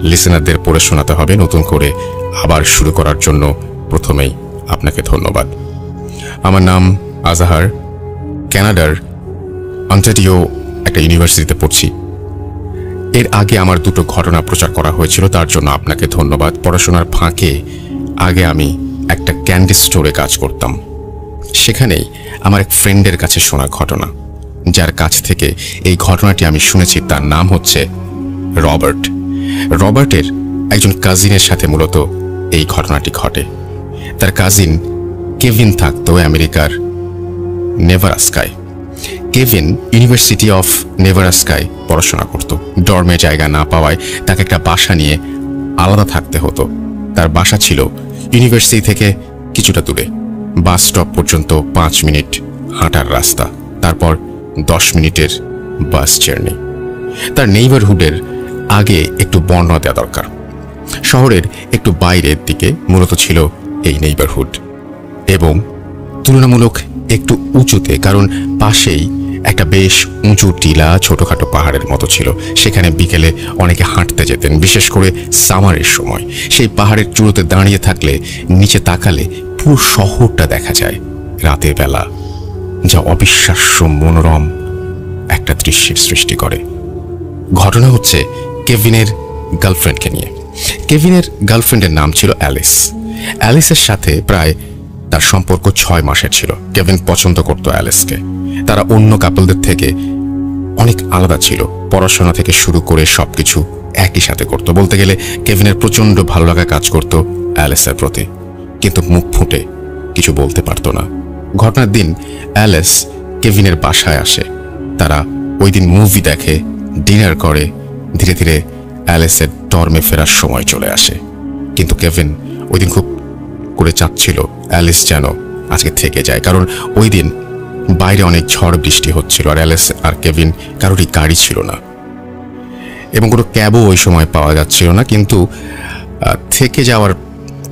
লিসেনারদের পড়ে শোনাতে হবে নতুন করে আবার শুরু করার জন্য প্রথমেই আপনাকে ধন্যবাদ। আমার নাম আজাহার, কানাডার অন্টারিও একটা ইউনিভার্সিটিতে পড়ছি। এর আগে আমার দুটো ঘটনা প্রচার করা হয়েছিল, তার জন্য আপনাকে ধন্যবাদ। পড়াশোনার ফাঁকে আগে আমি একটা ক্যান্ডি স্টোরে কাজ করতাম। সেখানেই আমার এক ফ্রেন্ডের কাছে শোনা ঘটনা, যার কাছ থেকে এই ঘটনাটি আমি শুনেছি, তার নাম হচ্ছে রবার্ট। রবার্টের একজন কাজিনের সাথে মূলত এই ঘটনাটি ঘটে। তার কাজিন কেভিন থাকতো আমেরিকার নেভারাস্কায়। কেভিন ইউনিভার্সিটি অফ নেভারাস্কায় পড়াশোনা করত। ডর্মে জায়গা না পাওয়ায় তাকে একটা বাসা নিয়ে আলাদা থাকতে হতো। তার বাসা ছিল ইউনিভার্সিটি থেকে কিছুটা দূরে, বাস স্টপ পর্যন্ত 5 মিনিট হাঁটার রাস্তা, তারপর 10 মিনিটের বাস জার্নি। তার নেইবারহুডের আগে একটু বর্ণনা দেওয়া দরকার। শহরের একটু বাইরের দিকে মূলত ছিল এই নেইবারহুড, এবং তুলনামূলক একটু উঁচুতে, কারণ পাশেই একটা বেশ উঁচু টিলা ছোটখাটো পাহাড়ের মতো ছিল। সেখানে বিকেলে অনেকে হাঁটতে যেতেন, বিশেষ করে সামারের সময়। সেই পাহাড়ের চূড়োতে দাঁড়িয়ে থাকলে নিচে তাকালে পুরো শহরটা দেখা যায় রাতের বেলা, যা অবিশ্বাস্য মনোরম একটা দৃশ্যের সৃষ্টি করে। ঘটনা হচ্ছে কেভিনের গার্লফ্রেন্ডকে নিয়ে। কেভিনের গার্লফ্রেন্ডের নাম ছিল অ্যালিস। অ্যালিসের সাথে প্রায় তার সম্পর্ক 6 মাসের ছিল। কেভিন পছন্দ করত অ্যালিসকে। তারা অন্য কাপলদের থেকে অনেক আলাদা ছিল। পড়াশোনা থেকে শুরু করে সবকিছু একই সাথে করত। বলতে গেলে কেভিনের প্রচন্ড ভালো লাগা কাজ করত অ্যালিসের প্রতি, কিন্তু মুখ ফুটে কিছু বলতে পারত না। ঘটনার দিন অ্যালিস কেভিনের বাসায় আসে। তারা ওই দিন মুভি দেখে, ডিনার করে। ধীরে ধীরে অ্যালিসের ডর্মে ফেরার সময় চলে আসে, কিন্তু কেভিন ওই দিন খুব করে চাচ্ছিল অ্যালিস যেন আজকে থেকে যায়, কারণ ওই দিন বাইরে অনেক ঝড় বৃষ্টি হচ্ছিল আর অ্যালিস আর কেভিন কারোরই গাড়ি ছিল না, এবং কোনো ক্যাবও ওই সময় পাওয়া যাচ্ছিল না। কিন্তু থেকে যাওয়ার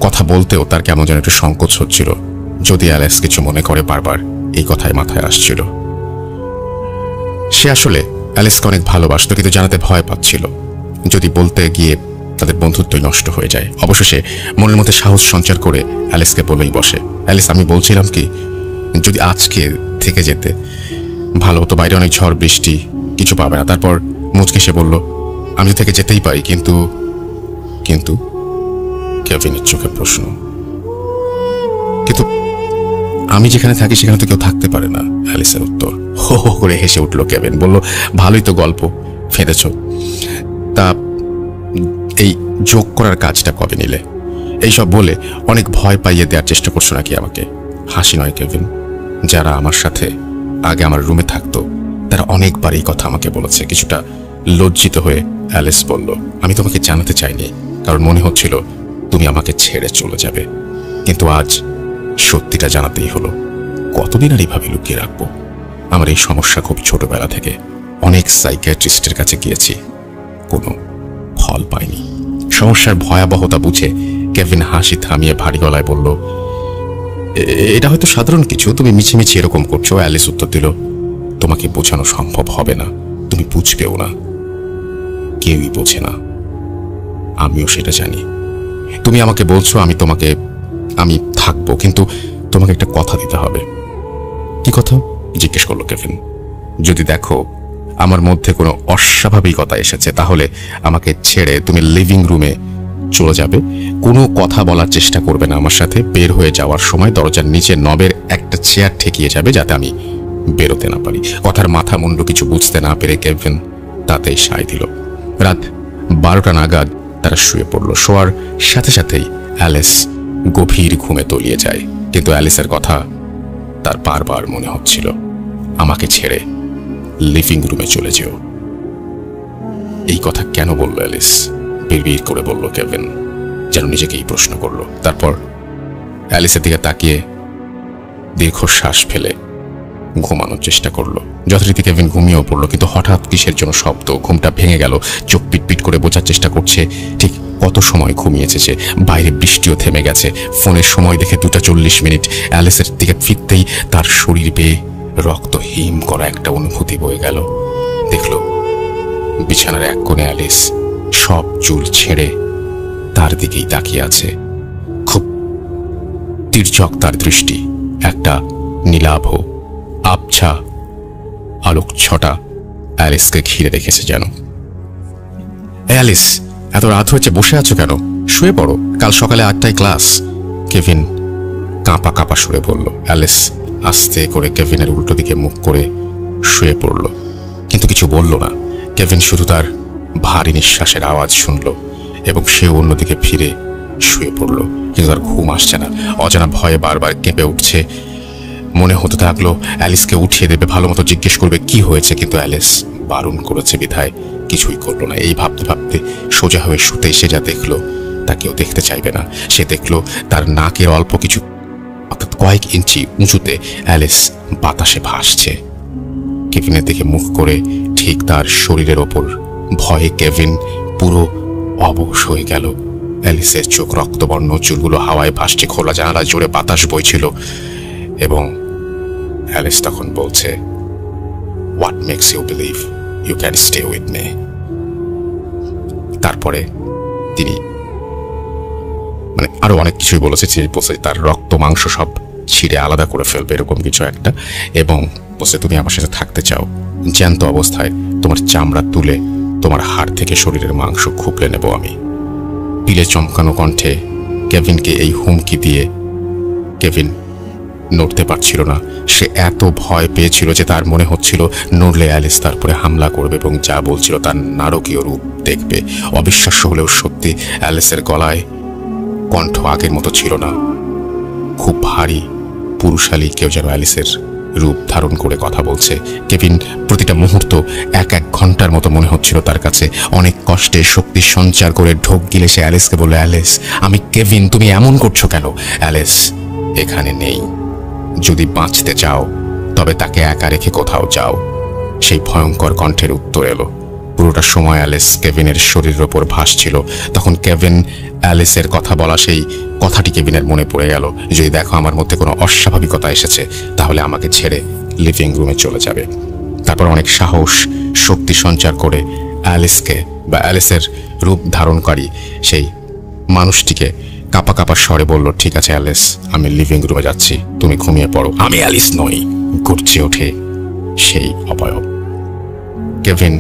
কথা বলতেও তার কেমন যেন একটু সংকোচ হচ্ছিল, যদি অ্যালিস কিছু মনে করে। বারবার এই কথাই মাথায় আসছিল। সে আসলে অ্যালিসকে অনেক ভালোবাসত, কিন্তু জানাতে ভয় পাচ্ছিল, যদি বলতে গিয়ে তাদের বন্ধুত্বই নষ্ট হয়ে যায়। অবশেষে মনের মধ্যে সাহস সঞ্চার করে অ্যালিসকে বলেই বসে, অ্যালিস, আমি বলছিলাম কি, যদি আজকে থেকে যেতে ভালো হতো, বাইরে অনেক ঝড় বৃষ্টি, কিছু পাবে না। তারপর মুচকে সে বলল, আমি থেকে যেতেই পারি, কিন্তু কিন্তু কেভিনের চোখে প্রশ্ন, কিন্তু আমি যেখানে থাকি সেখানে তো কেউ থাকতে পারে না। অ্যালিসের উত্তর। হো হো করে হেসে উঠল কেভিন। বলল, ভালোই তো গল্প ফেঁদেছ, তা এই যোগ করার কাজটা কবে নিলে? এইসব বলে অনেক ভয় পাইয়ে দেওয়ার চেষ্টা করছো নাকি আমাকে? হাসি নয় কেভিন, যারা আমার সাথে আগে আমার রুমে থাকতো তারা অনেকবার এই কথা আমাকে বলেছে। কিছুটা লজ্জিত হয়ে অ্যালিস বলল, আমি তোমাকে জানাতে চাইনি, কারণ মনে হচ্ছিল তুমি আমাকে ছেড়ে চলে যাবে, কিন্তু আজ সত্যিটা জানাতেই হলো। কতদিন আর এইভাবে লুকিয়ে রাখবো? আমার এই সমস্যা খুব ছোটবেলা থেকে। অনেক সাইকিয়াট্রিস্টের কাছে গিয়েছি, কোনো ফল পাইনি। সমস্যার ভয়াবহতা বুঝে কেভিন হাসি থামিয়ে ভারী গলায় বলল, এটা হয়তো সাধারণ কিছু, তুমি মিছিমিছি এরকম করছো। অ্যালিস উত্তর দিল, তোমাকে বোঝানো সম্ভব হবে না, তুমি বুঝবেও না, কেউই বোঝে না, আমিও সেটা জানি। তুমি আমাকে বলছো আমি থাকবো, কিন্তু তোমাকে একটা কথা দিতে হবে। কি কথা? জিজ্ঞেস করলো কেভিন। যদি দেখো আমার মধ্যে কোনো অস্বাভাবিকতা এসেছে, তাহলে আমাকে ছেড়ে তুমি লিভিং রুমে চলে যাবে। কোনো কথা বলার চেষ্টা করবে না আমার সাথে। বের হয়ে যাওয়ার সময় দরজার নিচে নবের একটা চেয়ার ঠেকিয়ে যাবে, যাতে আমি বেরোতে না পারি। কথার মাথা মুন্ডু কিছু বুঝতে না পেরে কেভিন তাতেই সায় দিল। রাত 12টা নাগাদ তারা শুয়ে পড়ল। শোয়ার সাথে সাথেই অ্যালিস গভীর ঘুমে তলিয়ে যায়, কিন্তু অ্যালিসের কথা তার বারবার মনে হচ্ছিল, আমাকে ছেড়ে লিভিং রুমে চলে যেও। এই কথা কেন বলল অ্যালিস? বিড়বিড় করে বলল কেভিন, যেন নিজেকেই প্রশ্ন করলো। তারপর অ্যালিসের দিকে তাকিয়ে দীর্ঘশ্বাস ফেলে ঘুমানোর চেষ্টা করলো। যথারীতি কেভিন ঘুমিয়েও পড়লো, কিন্তু হঠাৎ কিসের জন্য শব্দ। ঘুমটা ভেঙে গেল। চোখ পিটপিট করে বোঝার চেষ্টা করছে ঠিক কত সময় ঘুমিয়েছে সে। বাইরে বৃষ্টিও থেমে গেছে। ফোনের সময় দেখে 2:40। অ্যালিসের দিকে ফিরতেই তার শরীর বেয়ে রক্ত হিম করা একটা অনুভূতি বয়ে গেল। দেখল বিছানার এক কোণে অ্যালিস সব চুল ছেড়ে তার দিকেই তাকিয়ে আছে। খুব তির্যক তার দৃষ্টি। একটা নীলাভ আবছা আলোক ছটা অ্যালিসকে ঘিরে রেখেছে যেন। অ্যালিস, এত রাত হয়েছে, বসে আছো কেন? শুয়ে পড়ো, কাল সকালে 8টায় ক্লাস। কেভিন কাঁপা কাঁপা সুরে বলল। অ্যালিস আস্তে করে কেভিনের উল্টো দিকে মুখ করে শুয়ে পড়ল, কিন্তু কিছু বলল না। কেভিন শুধু তার ভারী নিঃশ্বাসের আওয়াজ শুনল এবং সে অন্যদিকে ফিরে শুয়ে পড়ল। কিন্তু তার ঘুম আসছে না। অজানা ভয়ে বারবার কেঁপে উঠছে। মনে হতে থাকলো অ্যালিসকে উঠিয়ে দেবে, ভালো মতো জিজ্ঞেস করবে কি হয়েছে, কিন্তু অ্যালিস বারণ করেছে বিধায় কিছুই করলো না। এই ভাবতে ভাবতে সোজা হয়ে শুতেই সে যা দেখলো তা কেউ দেখতে চাইবে না। সে দেখলো তার নাকের অল্প কিছু, অর্থাৎ কয়েক ইঞ্চি উঁচুতে অ্যালিস বাতাসে ভাসছে। কেভিনের দিকে মুখ করে ঠিক তার শরীরের ওপর। ভয়ে কেভিন পুরো অবশ হয়ে গেল। অ্যালিসের চোখ রক্তবর্ণ, চুলগুলো হাওয়ায় ভাসছে, খোলা জানালা জোরে বাতাস বইছিল। এবং অ্যালিস তখন বলছে, what makes you believe you can stay with me? তারপরে তিনি আরো অনেক কিছুই বলেছে। তার রক্ত মাংস সব ছিঁড়ে আলাদা করে ফেলবে, এরকম কিছু একটা। এবং বলছে, তুমি আমার সাথে থাকতে চাও? জ্যান্ত অবস্থায় তোমার চামড়া তুলে তোমার হাড় থেকে শরীরের মাংস খুবলে নেব আমি। পিলে চমকানো কণ্ঠে কেভিনকে এই হুমকি দিয়ে কেভিন নড়তে পারছিল না। সে এত ভয় পেয়েছিল যে তার মনে হচ্ছিল নড়লে অ্যালিস তারপরে হামলা করবে এবং যা বলছিল তার নারকীয় রূপ দেখবে। অবিশ্বাস্য হলেও সত্যি, অ্যালিসের গলায় কণ্ঠ আগের মতো ছিল না। খুব ভারী, পুরুষালী কেউ যেন অ্যালিসের রূপ ধারণ করে কথা বলছে। কেভিন প্রতিটা মুহূর্ত এক ঘন্টার মতো মনে হচ্ছিল তার কাছে। অনেক কষ্টে শক্তি সঞ্চার করে ঢোক গিলে সে অ্যালিসকে বলল, অ্যালিস, আমি কেভিন, তুমি এমন করছো কেন? অ্যালিস এখানে নেই। যদি বাঁচতে চাও তবে তাকে একা রেখে কোথাও যাও। সেই ভয়ঙ্কর কণ্ঠের উত্তর এলো। পুরোটা সময় অ্যালিস কেভিনের শরীরের ওপর ভাসছিল। তখন কেভিন অ্যালিসের কথা বলা সেই কথাটি কেভিনের মনে পড়ে গেল, যদি দেখো আমার মধ্যে কোনো অস্বাভাবিকতা এসেছে তাহলে আমাকে ছেড়ে লিভিং রুমে চলে যাবে। তারপর অনেক সাহস শক্তি সঞ্চার করে অ্যালিসকে বা অ্যালিসের রূপ ধারণকারী সেই মানুষটিকে কাঁপা কাঁপা স্বরে বলল, ঠিক আছে অ্যালিস, আমি লিভিং রুমে যাচ্ছি, তুমি ঘুমিয়ে পড়ো। আমি অ্যালিস নই, গর্জে ওঠে সেই অবয়ব। কেভিন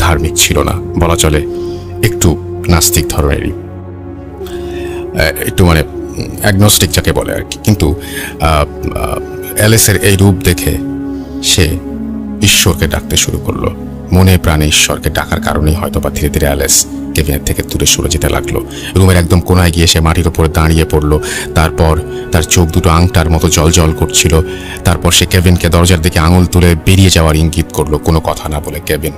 ধার্মিক ছিল না, বলা চলে একটু নাস্তিক ধরনেরই, একটু অ্যাগনস্টিক যাকে বলে আর কি। কিন্তু অ্যালিসের এই রূপ দেখে সে ঈশ্বরকে ডাকতে শুরু করলো। মনে প্রাণে ঈশ্বরকে ডাকার কারণেই হয়তো বা ধীরে ধীরে অ্যালিস কেভিনের থেকে দূরে সরে যেতে লাগলো। রুমের একদম কোনায় গিয়ে সে মাটির উপরে দাঁড়িয়ে পড়লো। তারপর তার চোখ দুটো আংটার মতো জল জল করছিল। তারপর সে কেভিনকে দরজার দিকে আঙুল তুলে বেরিয়ে যাওয়ার ইঙ্গিত করলো। কোনো কথা না বলে কেভিন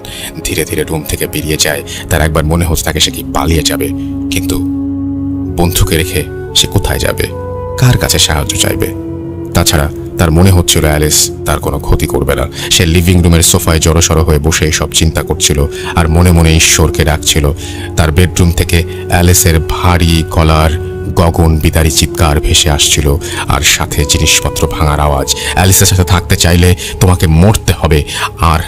ধীরে ধীরে রুম থেকে বেরিয়ে যায়। তার একবার মনে হচ্ছে তাকে সে কি পালিয়ে যাবে, কিন্তু বন্ধুকে রেখে সে কোথায় যাবে, কার কাছে সাহায্য চাইবে? তাছাড়া তার মনে হচ্ছিল অ্যালিস তার কোনো ক্ষতি করবে না। সে লিভিং রুমের সোফায় জড়সড় হয়ে বসে সব চিন্তা করছিল আর মনে মনে ঈশ্বরকে ডাকছিল। তার বেডরুম থেকে অ্যালিসের ভারী গলার গগন বিদারী চিৎকার ভেসে আসছিল, আর সাথে জিনিসপত্র ভাঙার আওয়াজ। অ্যালিসের সাথে থাকতে চাইলে তোমাকে মরতে হবে, আর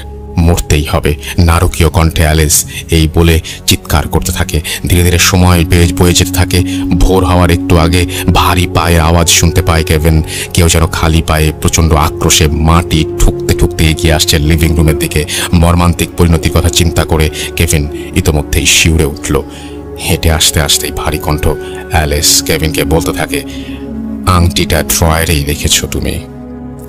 মরতেই হবে। নারকীয় কণ্ঠে অ্যালিস এই বলে চিৎকার করতে থাকে। ধীরে ধীরে সময় বয়ে যেতে থাকে। ভোর হওয়ার একটু আগে ভারী পায়ের আওয়াজ শুনতে পায় কেভিন। কেউ যেন খালি পায়ে প্রচণ্ড আক্রোশে মাটি ঠুকতে ঠুকতে এগিয়ে আসছে লিভিং রুমের দিকে। মর্মান্তিক পরিণতির কথা চিন্তা করে কেভিন ইতোমধ্যেই শিউরে উঠল। হেঁটে আসতে আসতেই ভারী কণ্ঠ অ্যালিস কেভিনকে বলতে থাকে, আংটিটা ড্রয়ারেই রেখেছ তুমি।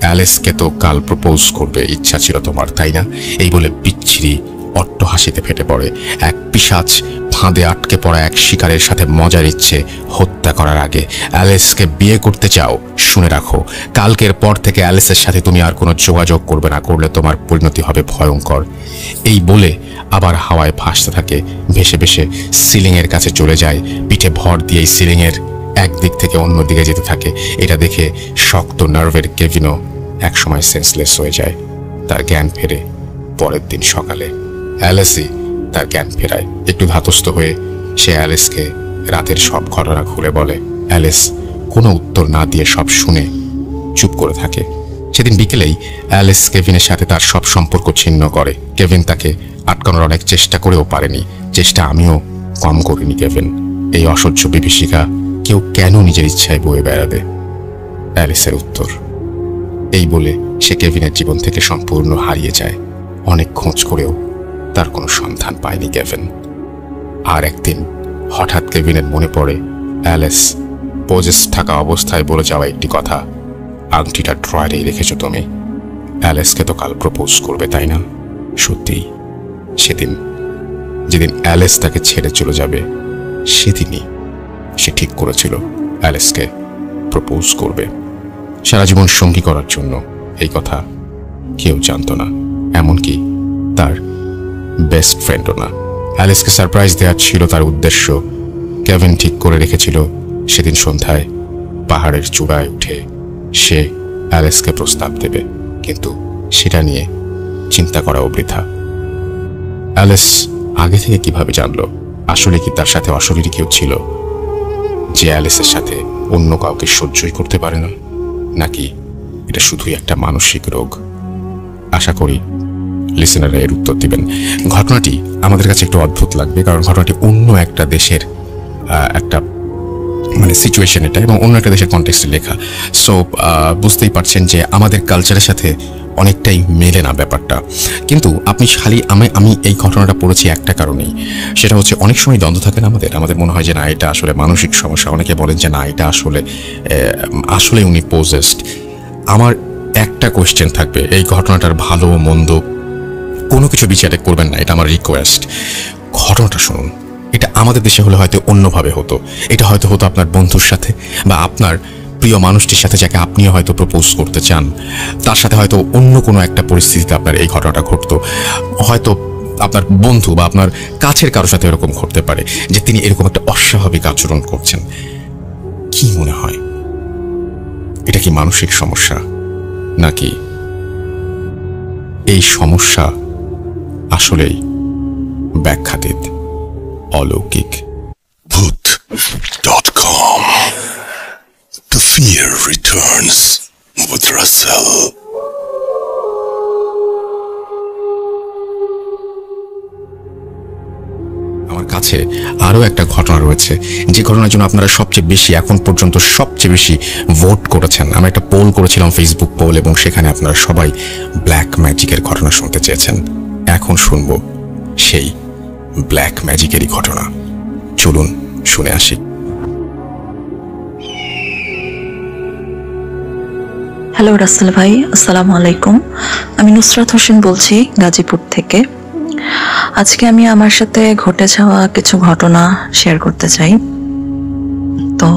অ্যালিসকে তো কাল প্রপোজ করবে ইচ্ছা ছিল তোমার, তাই না? এই বলে বিচ্ছিরি অট্ট হাসিতে ফেটে পড়ে। এক পিশাচ ফাঁদে আটকে পড়া এক শিকারের সাথে মজা নিচ্ছে হত্যা করার আগে। অ্যালিসকে বিয়ে করতে চাও? শুনে রাখো, কালকের পর থেকে অ্যালিসের সাথে তুমি আর কোনো যোগাযোগ করবে না, করলে তোমার পরিণতি হবে ভয়ঙ্কর। এই বলে আবার হাওয়ায় ভাসতে থাকে। ভেসে ভেসে সিলিংয়ের কাছে চলে যায়। পিঠে ভর দিয়ে সিলিংয়ের একদিক থেকে অন্য দিকে যেতে থাকে। এটা দেখে শক্ত নার্ভের কেভিনও একসময় সেন্সলেস হয়ে যায়। তার জ্ঞান ফেরে পরের দিন সকালে। অ্যালিসই তার জ্ঞান ফেরায়। একটু ধাতস্থ হয়ে সে অ্যালিসকে রাতের সব ঘটনা খুলে বলে। অ্যালিস কোনো উত্তর না দিয়ে সব শুনে চুপ করে থাকে। সেদিন বিকেলেই অ্যালিস কেভিনের সাথে তার সব সম্পর্ক ছিন্ন করে। কেভিন তাকে আটকানোর অনেক চেষ্টা করেও পারেনি। চেষ্টা আমিও কম করিনি কেভিন। এই অসহ্য বিভীষিকা কেউ কেন নিজের ইচ্ছায় বয়ে বেড়াবে? অ্যালিসের উত্তর। এই বলে সে কেভিনের জীবন থেকে সম্পূর্ণ হারিয়ে যায়। অনেক খোঁজ করেও তার কোনো সন্ধান পায়নি কেভিন। আর একদিন হঠাৎ কেভিনের মনে পড়ে অ্যালিস পজেস থাকা অবস্থায় বলে যাওয়া একটি কথা, আংটিটা ড্রয়ারেই রেখেছ তুমি। অ্যালিসকে তো কাল প্রপোজ করবে, তাই না? সত্যিই সেদিন, যেদিন অ্যালিস তাকে ছেড়ে চলে যাবে, সেদিনই সে ঠিক করেছিল অ্যালিসকে প্রপোজ করবে, সারা জীবন সঙ্গী করার জন্য। এই কথা কেউ জানত না, এমনকি তার বেস্ট ফ্রেন্ডও না। অ্যালিসকে সারপ্রাইজ দেওয়ার ছিল তার উদ্দেশ্য। কেভিন ঠিক করে রেখেছিল সেদিন সন্ধ্যায় পাহাড়ের চূড়ায় উঠে সে অ্যালিসকে প্রস্তাব দেবে, কিন্তু সেটা নিয়ে চিন্তা করাও বৃথা। অ্যালিস আগে থেকে কিভাবে জানলো? আসলে কি তার সাথে অশরীরী কেউ ছিল যে অ্যালিসের সাথে অন্য কাউকে সহ্যই করতে পারে না? নাকি এটা শুধুই একটা মানসিক রোগ? আশা করি লিসেনাররা এর উত্তর দিবেন। ঘটনাটি আমাদের কাছে একটু অদ্ভুত লাগবে, কারণ ঘটনাটি অন্য একটা দেশের একটা সিচুয়েশন এটা, এবং অন্য একটা দেশের কনটেক্সটে লেখা। সো বুঝতেই পারছেন যে আমাদের কালচারের সাথে অনেকটাই মেলে না ব্যাপারটা। কিন্তু আপনি খালি আমি এই ঘটনাটা পড়েছি একটা কারণেই, সেটা হচ্ছে অনেক সময় দ্বন্দ্ব থাকে না আমাদের মনে হয় যে না এটা আসলে মানসিক সমস্যা, অনেকে বলেন যে না এটা আসলে উনি পজেসড। আমার একটা কোয়েশ্চেন থাকবে, এই ঘটনাটার ভালো মন্দ কোনো কিছু বিচারে করবেন না, এটা আমার রিকোয়েস্ট। ঘটনাটা শুনুন। এটা আমাদের দেশে হলে হয়তো অন্যভাবে হতো। এটা হয়তো হতো আপনার বন্ধুর সাথে বা আপনার প্রিয় মানুষটির সাথে, যাকে আপনিও হয়তো প্রপোজ করতে চান, তার সাথে হয়তো অন্য কোনো একটা পরিস্থিতিতে আপনার এই ঘটনাটা ঘটতো। হয়তো আপনার বন্ধু বা আপনার কাছের কারোর সাথে এরকম ঘটতে পারে যে তিনি এরকম একটা অস্বাভাবিক আচরণ করছেন। কি মনে হয়, এটা কি মানসিক সমস্যা, নাকি এই সমস্যা আসলেই ব্যাখ্যাতীত, অলৌকিক? Bhoot.com. The fear returns with Russell. আমার কাছে আরও একটা ঘটনা রয়েছে, যে ঘটনার জন্য আপনারা সবচেয়ে বেশি, এখন পর্যন্ত সবচেয়ে বেশি ভোট করেছেন। আমরা একটা পোল করেছিলাম, ফেসবুক পোল, এবং সেখানে আপনারা সবাই ব্ল্যাক ম্যাজিকের ঘটনা শুনতে চেয়েছেন। এখন শুনবো সেই ব্ল্যাক ম্যাজিকেরই ঘটনা। চলুন শুনে আসি। হ্যালো রাসেল ভাই, আসসালামু আলাইকুম। আমি নুসরাত হোসেন বলছি গাজীপুর থেকে। আজকে আমি আমার সাথে ঘটে যাওয়া কিছু ঘটনা শেয়ার করতে চাই। তো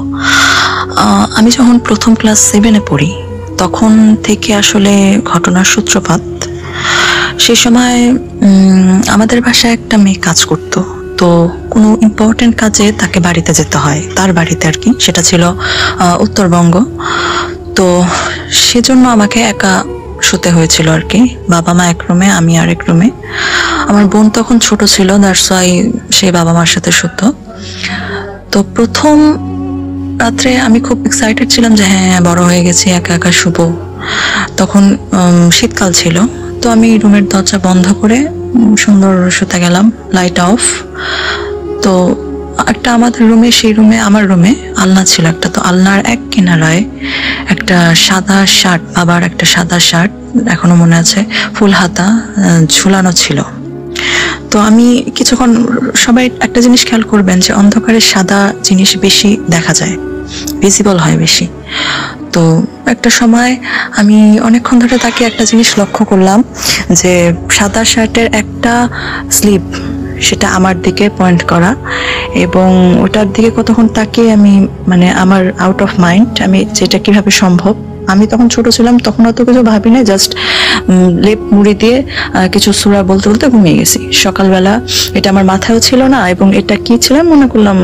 আমি যখন প্রথম ক্লাস 7-এ পড়ি, তখন থেকে আসলে ঘটনার সূত্রপাত। সে সময় আমাদের বাসায় একটা মেয়ে কাজ করত। তো কোনো ইম্পর্টেন্ট কাজে তাকে বাড়িতে যেতে হয়, তার বাড়িতে আর কি। সেটা ছিল উত্তরবঙ্গ। তো সেজন্য আমাকে একা শুতে হয়েছিল আর কি। বাবা মা এক রুমে, আমি আর এক রুমে। আমার বোন তখন ছোট ছিল, দ্যাটস ওয়াই সে বাবা মার সাথে শুতো। তো প্রথম রাত্রে আমি খুব এক্সাইটেড ছিলাম যে হ্যাঁ বড় হয়ে গেছি, একা একা শুবো। তখন শীতকাল ছিল। তো আমি রুমের দরজা বন্ধ করে সুন্দর শুতে গেলাম, লাইট অফ। তো একটা আমাদের রুমে, সেই রুমে আমার রুমে আলনা ছিল একটা। তো আলনার এক কিনারায় একটা সাদা শার্ট, বাবার একটা সাদা শার্ট, এখনো মনে আছে, ফুল হাতা ঝুলানো ছিল। তো আমি কিছুক্ষণ, সবাই একটা জিনিস খেয়াল করবেন যে অন্ধকারে সাদা জিনিস বেশি দেখা যায়, ভিজিবল হয় বেশি। তো একটা সময় আমি অনেকক্ষণ ধরে তাকে একটা জিনিস লক্ষ্য করলাম যে সাদা শার্টের একটা স্লিভ, সেটা আমার দিকে পয়েন্ট করা, এবং ওটার দিকে কতক্ষণ তাকিয়ে আমি আমার আউট অফ মাইন্ড, আমি যেটা কিভাবে সম্ভব। আমি তখন ছোট ছিলাম, তখন অত কিছু ভাবি না, জাস্ট লেপ মুড়ি দিয়ে কিছু সূরা বলতে বলতে ঘুমিয়ে গেছি। সকালবেলা এটা আমার মাথায়ও ছিল না, এবং এটা কি ছিল মনে করলাম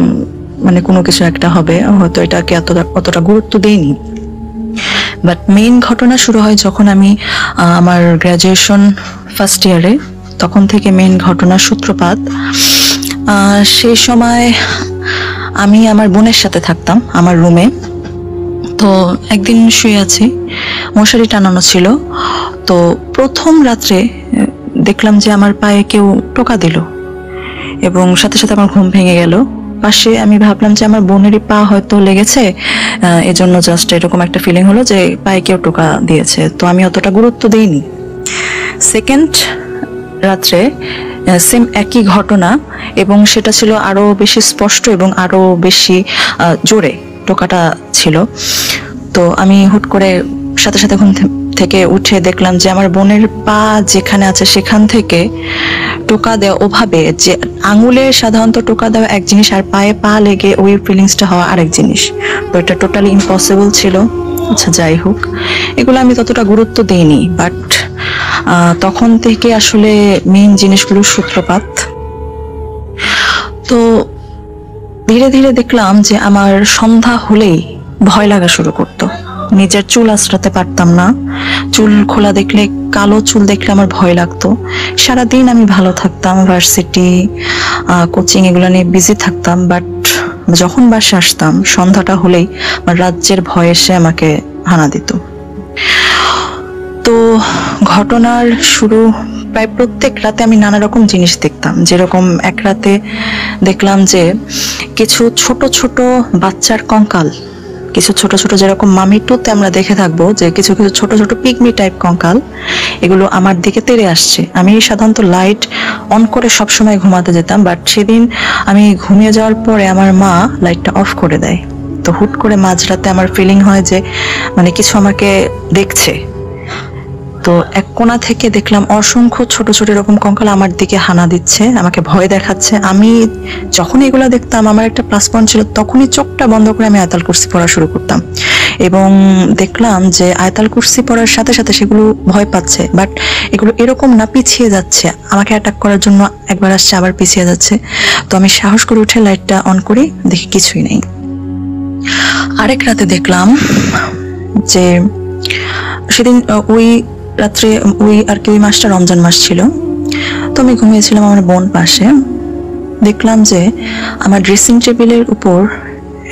কোনো কিছু একটা হবে, হয়তো এটাকে অতটা গুরুত্ব দেইনি। বাট মেইন ঘটনা শুরু হয় যখন আমি আমার গ্র্যাজুয়েশন ফার্স্ট ইয়ারে, তখন থেকে মেইন ঘটনার সূত্রপাত। সেই সময় আমি আমার বোনের সাথে থাকতাম আমার রুমে। তো একদিন শুয়ে আছি, মশারি টানানো ছিল। তো প্রথম রাত্রে দেখলাম যে আমার পায়ে কেউ টোকা দিল, এবং সাথে সাথে আমার ঘুম ভেঙে গেল। পাশে আমি ভাবলাম যে আমার বোনেরই পা হয়তো লেগেছে, এজন্য জাস্ট এরকম একটা ফিলিং হলো যে পায়ে কেউ টোকা দিয়েছে, তো আমি অতটা গুরুত্ব দিইনি। সেকেন্ড রাত্রে সেম একই ঘটনা, এবং সেটা ছিল আরো বেশি স্পষ্ট এবং আরো বেশি জোরে টোকাটা ছিল। তো আমি হুট করে সাথে সাথে ঘুম থেকে উঠে দেখলাম যে আমার বোনের পা যেখানে আছে সেখান থেকে টোকা দেওয়া, ওভাবে যে আঙুলে সাধারণত টোকা দেওয়া এক জিনিস আর পায়ে পা লেগে ওই ফিলিংসটা হওয়া আরেক জিনিস। তো এটা টোটালি ইম্পসিবল ছিল। আচ্ছা যাই হোক, এগুলো আমি ততটা গুরুত্ব দিইনি, বাট তখন থেকে আসলে মেইন জিনিসগুলোর সূত্রপাত। তো ধীরে ধীরে দেখলাম যে আমার সন্ধ্যা হলেই ভয় লাগা শুরু করতো। নিজের চুল আঁচড়াতে পারতাম না, চুল খোলা দেখলে, কালো চুল দেখলে আমার ভয় লাগতো। সারাদিন আমি ভালো থাকতাম, ভার্সিটি কোচিং এগুলো নিয়ে বিজি থাকতাম, বাট যখন বাসে আসতাম সন্ধ্যাটা হলেই আমার রাজ্যের ভয় এসে আমাকে হানা দিত। তো ঘটনার শুরু প্রায় প্রত্যেক রাতে আমি নানা রকম জিনিস দেখতাম। যেরকম এক রাতে দেখলাম যে কিছু ছোট ছোট বাচ্চার কঙ্কাল, কিছু ছোট ছোট, যেরকম মামি টুতে আমরা দেখে থাকবো যে কিছু কিছু ছোট ছোট পিগমি টাইপ কঙ্কাল, এগুলো আমার দিকে তেড়ে আসছে। আমি সাধারণত লাইট অন করে সবসময় ঘুমাতে যেতাম, বাট সেদিন আমি ঘুমিয়ে যাওয়ার পরে আমার মা লাইটটা অফ করে দেয়। তো হুট করে মাঝরাতে আমার ফিলিং হয় যে মানে কিছু আমাকে দেখছে। তো এক কোণা থেকে দেখলাম অসংখ্য ছোট ছোট এরকম কঙ্কাল আমার দিকে হানা দিচ্ছে, আমাকে ভয় দেখাচ্ছে। আমি যখন এগুলো দেখতাম, আমার একটা প্লাস পয়েন্ট ছিল, তখনই চোখটা বন্ধ করে আমি আয়াতুল কুরসি পড়া শুরু করতাম, এবং দেখলাম যে আয়াতুল কুরসি পড়ার সাথে সাথে সেগুলো ভয় পাচ্ছে, বাট এগুলো এরকম না পিছিয়ে যাচ্ছে, আমাকে অ্যাটাক করার জন্য একবার আসছে আবার পিছিয়ে যাচ্ছে। তো আমি সাহস করে উঠে লাইটটা অন করি, দেখি কিছুই নেই। আরেক রাতে দেখলাম যে সেদিন ওই রাত্রে ওই মাসটা রমজান মাস ছিল। তো আমি ঘুমিয়েছিলাম আমার বোন পাশে। দেখলাম যে আমার ড্রেসিং টেবিলের উপর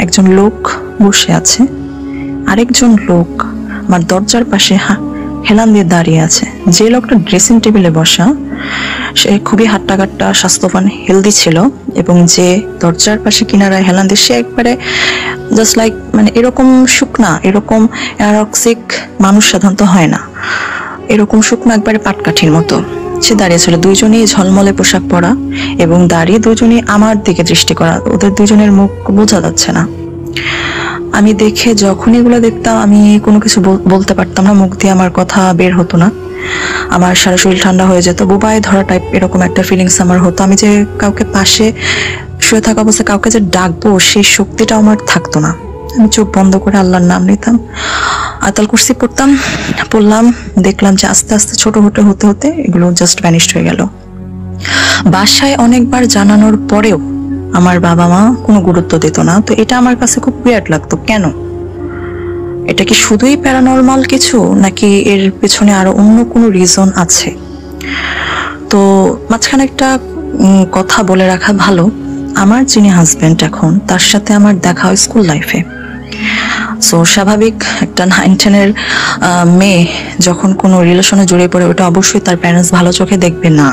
একজন লোক বসে আছে, আরেকজন লোক আমার দরজার পাশে হেলান দিয়ে দাঁড়িয়ে আছে। যে লোকটা ড্রেসিং টেবিলে বসা সে খুবই হাট্টাকাট্টা, স্বাস্থ্যবান, হেলদি ছিল, এবং যে দরজার পাশে কিনারায় হেলান দিয়ে সে একবারে জাস্ট লাইক, মানে এরকম শুকনা, এরকম অ্যারক্সিক মানুষ সাধারণত হয় না, এরকম শুকনো একবারে পাটকাঠির মতো সে দাঁড়িয়েছিল। দুইজনেই ঝলমলে পোশাক পরা এবং দাঁড়িয়ে দুজনেই আমার দিকে দৃষ্টি করা, ওদের দুজনের মুখ বোঝা যাচ্ছে না। আমি দেখে যখন এগুলো দেখতাম আমি কোনো কিছু বলতে পারতাম না, মুখ দিয়ে আমার কথা বের হতো না, আমার সারা শরীর ঠান্ডা হয়ে যেত, বুবায় ধরা টাইপ এরকম একটা ফিলিংস আমার হতো। আমি যে কাউকে পাশে শুয়ে থাকা অবস্থায় কাউকে যে ডাকবো সেই শক্তিটা আমার থাকতো না। আমি চোখ বন্ধ করে আল্লাহর নাম নিতাম, আয়াতুল কুরসি পড়লাম, দেখলাম যে আস্তে আস্তে ছোট হতে হতে এগুলো জাস্ট ভ্যানিশড হয়ে গেল। বাসায় অনেকবার জানানোর পরেও আমার বাবা মা কোনো গুরুত্ব দিত না। তো এটা আমার কাছে খুব উইয়ার্ড লাগতো, কেন? এটা কি শুধুই প্যারানরমাল কিছু, নাকি এর পেছনে আরো অন্য কোনো রিজন আছে? তো মাঝখানে একটা কথা বলে রাখা ভালো, আমার যিনি হাজবেন্ড এখন, তার সাথে আমার দেখা হয় স্কুল লাইফে। সো স্বাভাবিক একটা 9-10-এর মেয়ে যখন কোনো রিলেশনে জড়িয়ে পড়ে, ওটা অবশ্যই তার প্যারেন্টস ভালো চোখে দেখবে না।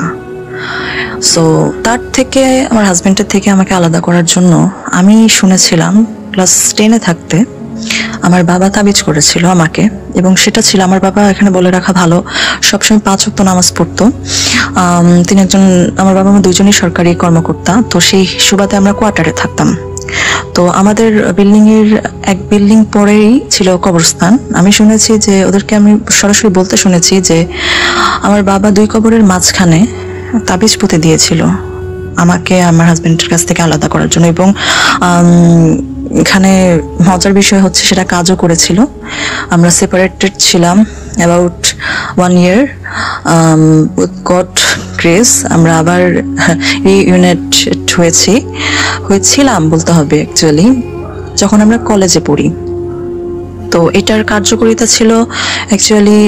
সো তার থেকে, আমার হাজবেন্ডের থেকে আমাকে আলাদা করার জন্য আমি শুনেছিলাম ক্লাস 10-এ থাকতে আমার বাবা তাবিজ করেছিল আমাকে, এবং সেটা ছিল, আমার বাবা এখানে বলে রাখা ভালো, সবসময় 5 ওয়াক্ত নামাজ পড়তো। তিনি একজন, আমার বাবা মা দুজনই সরকারি কর্মকর্তা। তো সেই সুবাদে আমরা কোয়ার্টারে থাকতাম। তো আমাদের বিল্ডিং এর এক বিল্ডিং পরেই ছিল কবরস্থান। আমি শুনেছি যে, ওদেরকে আমি সরাসরি বলতে শুনেছি যে আমার বাবা 2 কবরের মাঝখানে তাবিজ পুঁতে দিয়েছিল আমাকে আমার হাজবেন্ডের কাছ থেকে আলাদা করার জন্য, এবং এখানে মজার বিষয় হচ্ছে সেটা কাজও করেছিল। আমরা সেপারেটেড ছিলাম about 1 year, with god grace আমরা আবার রিইউনাইটেড হয়েছিলাম বলতে হবে অ্যাকচুয়ালি, যখন আমরা কলেজে পড়ি। তো এটার কার্যকারিতা ছিল অ্যাকচুয়ালি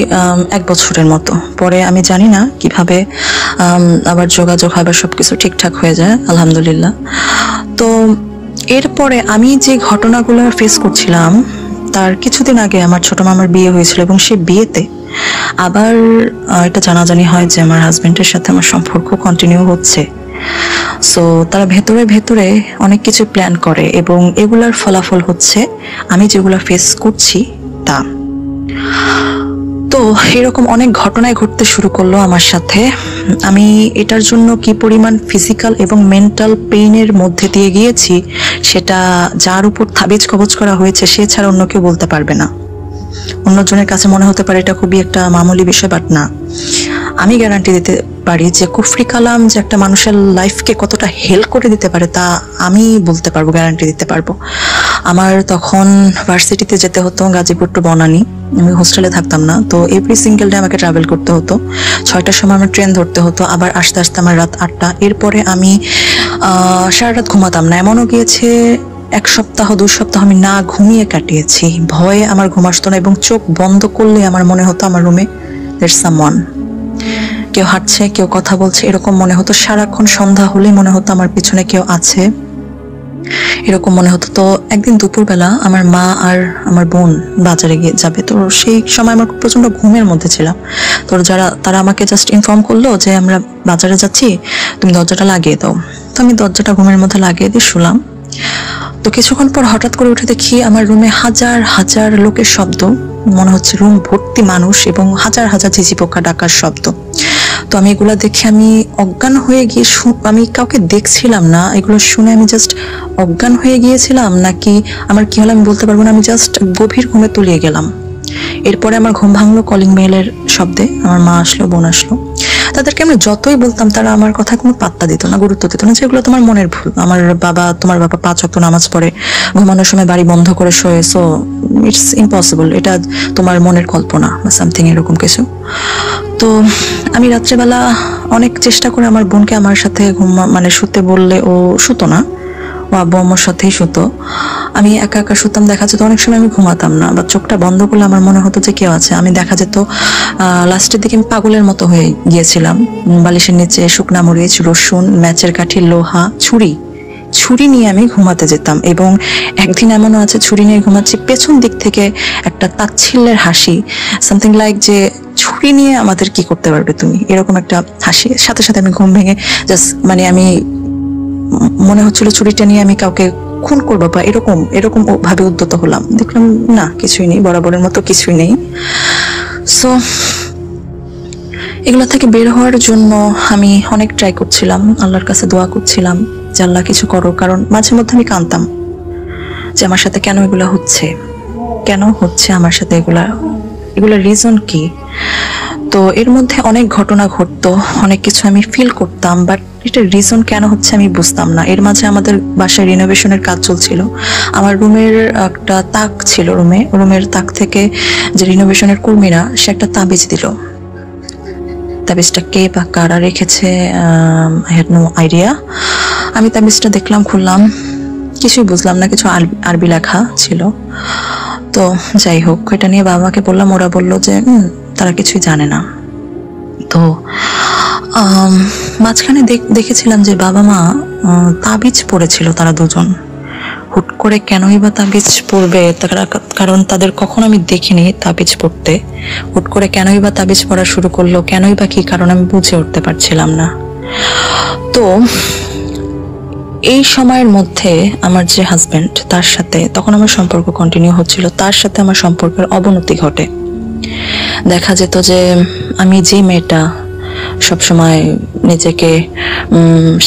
1 বছরের মতো। পরে আমি জানি না কিভাবে আবার যোগাযোগ হয় বা সবকিছু ঠিকঠাক হয়ে যায়, আলহামদুলিল্লাহ। তো এরপরে আমি যে ঘটনাগুলো ফেস করছিলাম, তার কিছুদিন আগে আমার ছোট মামার বিয়ে হয়েছিল, এবং সেই বিয়েতে আবার এটা জানাজানি হয় যে আমার হাজবেন্ডের সাথে আমার সম্পর্ক কন্টিনিউ হচ্ছে। সো তারা ভেতরে ভেতরে অনেক কিছু প্ল্যান করে এবং এগুলার ফলাফল হচ্ছে আমি যেগুলো ফেস করছি তা। তো এরকম অনেক ঘটনায় ঘটতে শুরু করলো আমার সাথে। আমি এটার জন্য কি পরিমাণ ফিজিক্যাল এবং মেন্টাল পেইনের মধ্যে দিয়ে গিয়েছি সেটা যার উপর তাবিজ কবজ করা হয়েছে সে ছাড়া অন্য কেউ বলতে পারবে না। অন্যজনের কাছে মনে হতে পারে এটা খুবই একটা মামুলি বিষয়, বাট না, আমি গ্যারান্টি দিতে পারি যে কুফরি কালাম যে একটা মানুষের লাইফকে কতটা হেল্প করে দিতে পারে তা আমি বলতে পারবো, গ্যারান্টি দিতে পারবো। আমার তখন ভার্সিটিতে যেতে হতো গাজীপুর টু বনানী, আমি হোস্টেলে থাকতাম না, তো এভরি সিঙ্গেল ডে আমাকে ট্রাভেল করতে হতো। 6টার সময় আমার ট্রেন ধরতে হতো, আবার আসতে আসতে আমার রাত 8টা। এরপরে আমি সারা রাত ঘুমাতাম না, এমনও গিয়েছে 1 সপ্তাহ 2 সপ্তাহ আমি না ঘুমিয়ে কাটিয়েছি। ভয়ে আমার ঘুম আসতো না এবং চোখ বন্ধ করলে আমার মনে হতো আমার রুমে there's someone, কেউ হাঁটছে, কেউ কথা বলছে, এরকম মনে হতো। সারাক্ষণ সন্ধ্যা হলে মনে হতো আমার পিছনে কেউ আছে, এরকম মনে হতো। তো একদিন দুপুরবেলা আমার মা আর আমার বোন বাজারে গিয়ে যাবে, তো সেই সময় আমার প্রচন্ড ঘুমের মধ্যে ছিলাম। তো তারা আমাকে জাস্ট ইনফর্ম করলো যে আমরা বাজারে যাচ্ছি, তুমি দরজাটা লাগিয়ে দাও। তো আমি দরজাটা ঘুমের মধ্যে লাগিয়ে দিয়ে শুলাম। তো কিছুক্ষণ পর হঠাৎ করে উঠে দেখি আমার রুমে হাজার হাজার লোকের শব্দ, মনে হচ্ছে রুম ভর্তি মানুষ এবং হাজার হাজার ঝিঝি পোকা ডাকার শব্দ। তো আমি এগুলা দেখে আমি অজ্ঞান হয়ে গিয়ে, আমি কাউকে দেখছিলাম না, এগুলো শুনে আমি জাস্ট অজ্ঞান হয়ে গিয়েছিলাম নাকি আমার কি হলো আমি বলতে পারবো না, আমি জাস্ট গভীর ঘুমে তলিয়ে গেলাম। এরপরে আমার ঘুম ভাঙলো কলিং বেলের শব্দে। আমার মা আসলো, বোন আসলো। তাদেরকে আমি যতই বলতাম তারা আমার কথা কোনো পাত্তা দিত না, গুরুত্ব দিত না, যেগুলো তোমার মনের ভুল। তোমার বাবা 5 ওয়াক্ত নামাজ পড়ে, ঘুমানোর সময় বাড়ি বন্ধ করে শোয়ে, সো ইটস ইম্পসিবল, এটা তোমার মনের কল্পনা বা সামথিং এরকম কিছু। তো আমি রাত্রেবেলা অনেক চেষ্টা করে আমার বোনকে আমার সাথে শুতে বললে ও শুতো না, ও আব্বু আম্মুর সাথেই শুতো। আমি একা একা শুতাম, দেখা যেত অনেক সময় আমি ঘুমাতাম না বা চোখটা বন্ধ করলে আমার মনে হতো যে কেউ আছে। আমি দেখা যেত লাস্টের দিকে আমি পাগলের মতো হয়ে গিয়েছিলাম। বালিশের নিচে শুকনা মরিচ, রসুন, ম্যাচের কাঠি, লোহা, ছুরি নিয়ে আমি ঘুমাতে যেতাম। এবং একদিন এমনও আছে ছুরি নিয়ে ঘুমাচ্ছি, পেছন দিক থেকে একটা তাচ্ছিল্যের হাসি, সামথিং লাইক যে ছুরি নিয়ে আমাদের কি করতে পারবে তুমি, এরকম একটা হাসি। সাথে সাথে আমি ঘুম ভেঙে জাস্ট আমি মনে হচ্ছিল ছুরিটা নিয়ে আমি কাউকে খুন করবো বা এরকম ভাবে উদ্যত হলাম। দেখলাম না, কিছুই নেই, বরাবরের মতো কিছুই নেই। সো এগুলো থেকে বের হওয়ার জন্য আমি অনেক ট্রাই করছিলাম, আল্লাহর কাছে দোয়া করছিলাম যে আল্লাহ কিছু করো। কারণ মাঝে মধ্যে আমি কাঁদতাম যে আমার সাথে কেন এগুলা হচ্ছে, আমার সাথে এগুলা রিজন কি। তো এর মধ্যে অনেক ঘটনা ঘটতো, অনেক কিছু আমি ফিল করতাম, বাট এটা রিজন কেন হচ্ছে আমি বুঝতাম না। এর মাঝে আমাদের বাসায় রিনোভেশনের কাজ চলছিল। আমার রুমের একটা তাক ছিল, রুমের তাক থেকে যে রিনোভেশনের কর্মীরা, সে একটা তাবিজ দিল। তাবিজটা কে বা কারা রেখেছে আই হ্যাড নো আইডিয়া। আমি তাবিজটা দেখলাম, খুললাম, কিছুই বুঝলাম না, কিছু আরবি লেখা ছিল। তো যাই হোক, এটা নিয়ে বাবাকে বললাম, ওরা বললো যে তারা কিছুই জানে না। তো মাঝখানে দেখেছিলাম যে বাবা মা তাবিজ পড়েছিল, তারা দুজন। হুট করে কেনই বা তাবিজ পড়বে, কারণ তাদের কখনো আমি দেখিনি তাবিজ পড়তে। হুট করে কেনই বা তাবিজ পড়া শুরু করলো, কেনই বা কি কারণ আমি বুঝে উঠতে পারছিলাম না। তো এই সময়ের মধ্যে আমার যে হাজবেন্ড, তার সাথে তখন আমার সম্পর্ক কন্টিনিউ হচ্ছিল, তার সাথে আমার সম্পর্কের অবনতি ঘটে। দেখা যেত যে আমি যে মেয়েটা সবসময় নিজেকে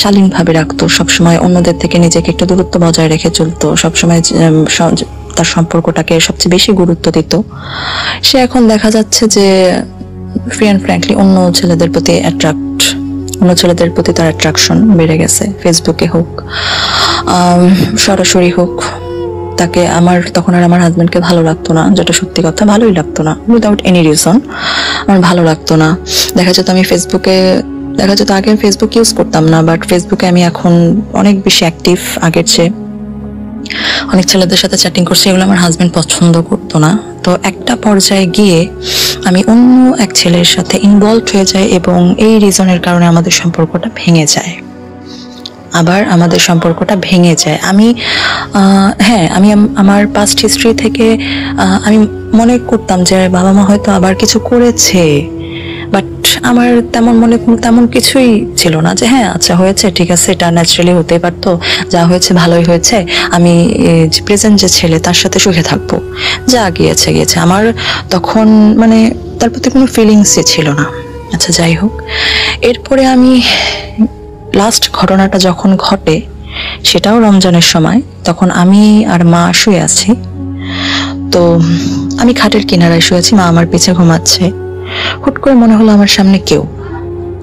শালীনভাবে রাখতো, সবসময় অন্যদের থেকে নিজেকে একটা দূরত্ব বজায় রেখে চলতো, সবসময় তার সম্পর্কটাকে সবচেয়ে বেশি গুরুত্ব দিত, সে এখন দেখা যাচ্ছে যে ফ্র্যাঙ্কলি অন্য ছেলেদের প্রতি তার অ্যাট্রাকশন বেড়ে গেছে। ফেসবুকে হোক, সরাসরি হোক, তাকে তখন আর আমার হাজবেন্ডকে ভালো লাগতো না, যেটা সত্যি কথা, ভালোই লাগতো না, উইদাউট এনি রিজন আমার ভালো লাগতো না। দেখা যেত আগে ফেসবুক ইউজ করতাম না, বাট ফেসবুকে আমি এখন অনেক বেশি অ্যাক্টিভ আগের চেয়ে, অনেক ছেলেদের সাথে চ্যাটিং করছি, এগুলো আমার হাজবেন্ড পছন্দ করতো না। তো একটা পর্যায়ে গিয়ে আমি অন্য এক ছেলের সাথে ইনভলভ হয়ে যাই এবং এই রিজনের কারণে আমাদের সম্পর্কটা ভেঙে যায়। আমি আমার পাস্ট হিস্ট্রি থেকে আমি মনে করতাম যে বাবা মা হয়তো আবার কিছু করেছে, বাট আমার তেমন কিছুই ছিল না যে হ্যাঁ আচ্ছা হয়েছে, ঠিক আছে, এটা ন্যাচারালি হতেই পারতো, যা হয়েছে ভালোই হয়েছে, আমি প্রেজেন্ট যে ছেলে তার সাথে সুখে থাকবো, যা গিয়েছে গিয়েছে। আমার তখন মানে তার প্রতি কোনো ফিলিংসই ছিল না। আচ্ছা যাই হোক, এরপরে আমি লাস্ট ঘটনাটা যখন ঘটে সেটাও রমজানের সময়, তখন আমি আর মা শুয়ে আছি। তো আমি খাটের কিনারায় শুয়েছি, মা আমার পিছে ঘুমাচ্ছে। হুট করে মনে হলো আমার সামনে কেউ।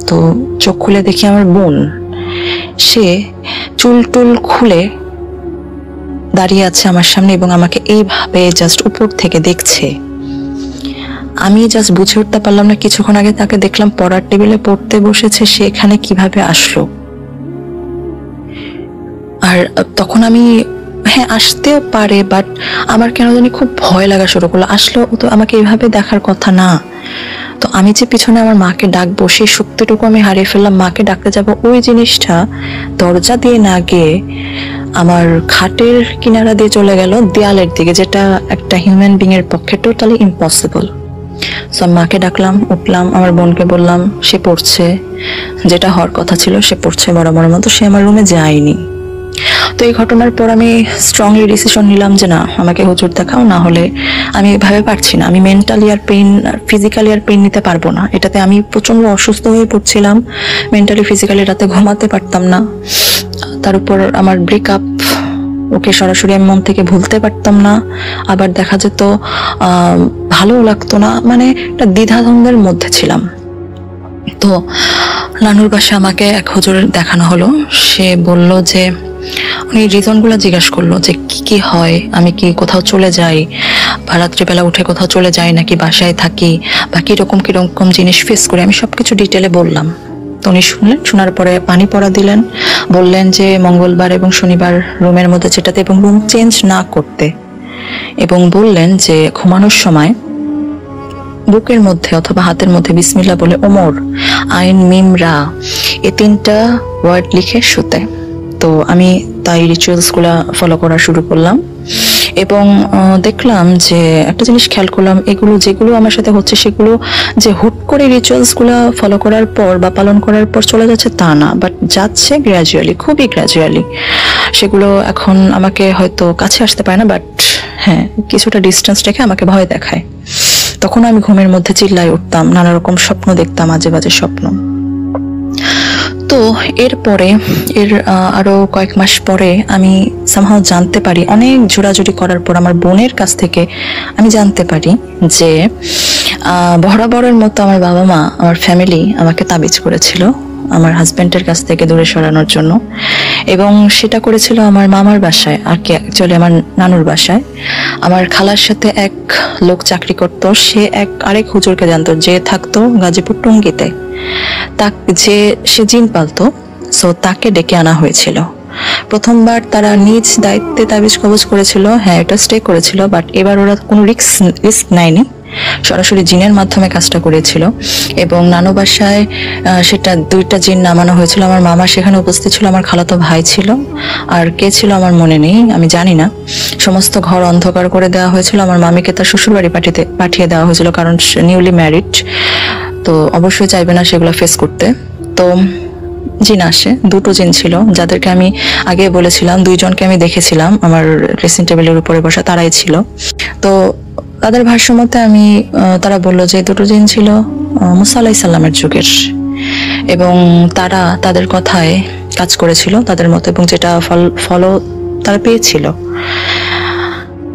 তো চোখ খুলে দেখি আমার বোন, সে চুল টুল খুলে দাঁড়িয়ে আছে আমার সামনে এবং আমাকে এইভাবে জাস্ট উপর থেকে দেখছে। আমি জাস্ট বুঝে উঠতে পারলাম না, কিছুক্ষণ আগে তাকে দেখলাম পড়ার টেবিলে পড়তে বসেছে, সে এখানে কিভাবে আসলো। আর তখন আমি হ্যাঁ আসতেও পারে, বাট আমার কেন জানি খুব ভয় লাগা শুরু করলো। আসলো তো আমাকে এইভাবে দেখার কথা না। তো আমি যে পিছনে আমার মাকে ডাকবো সেই শক্তিটুকু আমি হারিয়ে ফেললাম। মাকে ডাকতে যাব, ওই জিনিসটা দরজা দিয়ে না গিয়ে আমার খাটের কিনারা দিয়ে চলে গেল দেয়ালের দিকে, যেটা একটা হিউম্যান বিং এর পক্ষে টোটালি ইম্পসিবল। সো আমি মাকে ডাকলাম, উঠলাম, আমার বোনকে বললাম, সে পড়ছে, যেটা হওয়ার কথা ছিল সে পড়ছে বরাবর মতো, সে আমার রুমে যায়নি। তো এই ঘটনার পর আমি স্ট্রংলি ডিসিশন নিলাম যে না, আমাকে হুজুর দেখাও, না হলে আমি ভাবে পারছি না, আমি মেন্টালি আর পেইন ফিজিক্যালি আর পেইন নিতে পারবো না। এটাতে আমি প্রচন্ড অসুস্থ হয়ে পড়ছিলাম, মেন্টালি ফিজিক্যালি রাতে ঘুমাতে পারতাম না। তার উপর আমার ব্রেকআপ, ওকে সরাসরি আমি মন থেকে ভুলতে পারতাম না, আবার দেখা যেত ভালো লাগতো না, মানে একটা দ্বিধাদ্বন্দ্বের মধ্যে ছিলাম। তো নানুর বাসায় আমাকে এক হুজুর দেখানো হলো। সে বলল যে, উনি রিজনগুলো জিজ্ঞাসা করলো যে কি কি হয়, আমি কি কোথাও চলে যাই বা রাত্রিবেলা উঠে কোথাও চলে যাই নাকি বাসায় থাকি বা কিরকম জিনিস ফেস করি, আমি সবকিছু ডিটেলে বললাম। তো উনি শুনলেন, শোনার পরে পানি পড়া দিলেন, বললেন যে মঙ্গলবার এবং শনিবার রুমের মধ্যে যেটাতে এবং রুম চেঞ্জ না করতে, এবং বললেন যে ঘুমানোর সময় বুকের মধ্যে অথবা হাতের মধ্যে বিসমিল্লাহ বলে ওমর, আইন, মিম, রা, এই 3টা ওয়ার্ড লিখে শুতে। তো আমি তাই রিচুয়ালস গুলা ফলো করা শুরু করলাম এবং দেখলাম যে একটা জিনিস খেয়াল করলাম, এগুলো যেগুলো আমার সাথে হচ্ছে সেগুলো যে হুট করে রিচুয়ালস গুলা ফলো করার পর বা পালন করার পর চলে যাচ্ছে তা না, বাট যাচ্ছে গ্র্যাজুয়ালি, খুবই গ্র্যাজুয়ালি। সেগুলো এখন আমাকে হয়তো কাছে আসতে পারে না, বাট হ্যাঁ কিছুটা ডিস্টেন্স রেখে আমাকে ভয় দেখায়। তখন আমি ঘুমের মধ্যে চিল্লাই উঠতাম, নানা রকম স্বপ্ন দেখতাম, আজে বাজে স্বপ্ন। তো এরপরে আরো কয়েক মাস পরে আমি সামহাও জানতে পারি, অনেক জোরাজুরি করার পর আমার বোনের কাছ থেকে আমি জানতে পারি যে বরাবরের মতো আমার বাবা মা, আমার ফ্যামিলি আমাকে তাবিজ করেছিল আমার হাজবেন্ডের কাছ থেকে দূরে সরানোর জন্য, এবং সেটা করেছিল আমার মামার বাসায়, আর কি অ্যাকচুয়ালি আমার নানুর বাসায়। আমার খালার সাথে এক লোক চাকরি করতো, সে আরেক হুজুরকে জানতো, যে থাকতো গাজীপুর টঙ্গীতে, সে জিন পালতো। সো তাকে ডেকে আনা হয়েছিল। প্রথমবার তারা নিজ দায়িত্বে তাবিজ কবজ করেছিল, হ্যাঁ এটা স্টে করেছিল, বাট এবার ওরা কোনো রিস্ক নেয়নি, সরাসরি জিনের মাধ্যমে কাজটা করেছিল। এবং নানু বাসায় সেটা 2টা জিন নামানো হয়েছিল। আমার মামা সেখানে উপস্থিত ছিল, আমার খালাতো ভাই ছিল, আর কে ছিল আমার মনে নেই, আমি জানি না। সমস্ত ঘর অন্ধকার করে দেওয়া হয়েছিল। আমার মামিকে তার শ্বশুর বাড়ি পাঠিয়ে দেওয়া হয়েছিল, কারণ নিউলি ম্যারিড, তো অবশ্যই চাইবে না সেগুলো ফেস করতে। তো জিন আসে, 2টো জিন ছিল, যাদেরকে আমি আগে বলেছিলাম, 2জনকে আমি দেখেছিলাম আমার ড্রেসিং টেবিলের উপরে বসা, তারাই ছিল। তো তাদের ভাষ্য মতে তারা বললো যে 2টো জিন ছিল মুসা আলাইহিস সালামের যুগের, এবং তারা তাদের কথায় কাজ করেছিল তাদের মতো, এবং যেটা ফলো তারা পেয়েছিল।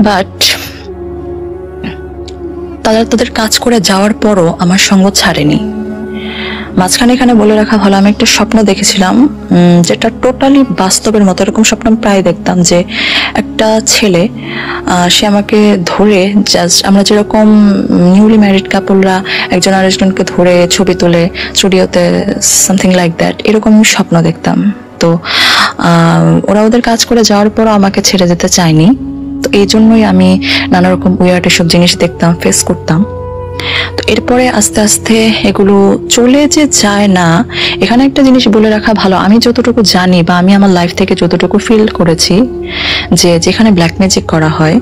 বাট তাদের কাজ করে যাওয়ার পরও আমার সঙ্গ ছাড়েনি। মাঝখানে এখানে বলে রাখা ভালো, আমি একটা স্বপ্ন দেখেছিলাম যেটা টোটালি বাস্তবের মতো। এরকম স্বপ্ন আমি প্রায় দেখতাম যে একটা ছেলে, সে আমাকে ধরে, জাস্ট আমরা যেরকম নিউলি ম্যারিড কাপলরা একজন আরেকজনকে ধরে ছবি তোলে স্টুডিওতে, সামথিং লাইক দ্যাট, এরকম স্বপ্ন দেখতাম। তো ওরা ওদের কাজ করে যাওয়ার পরও আমাকে ছেড়ে যেতে চায়নি। তো এই জন্যই আমি নানা রকম উইয়ার্ড এসব জিনিস দেখতাম, ফেস করতাম। তো এরপরে আস্তে আস্তে এগুলো চলে যে যায় না। এখানে একটা জিনিস বলে রাখা ভালো, আমি যতটুকু জানি বা আমি আমার লাইফ থেকে যতটুকু ফিল করেছি, যে যেখানে ব্ল্যাক ম্যাজিক করা হয়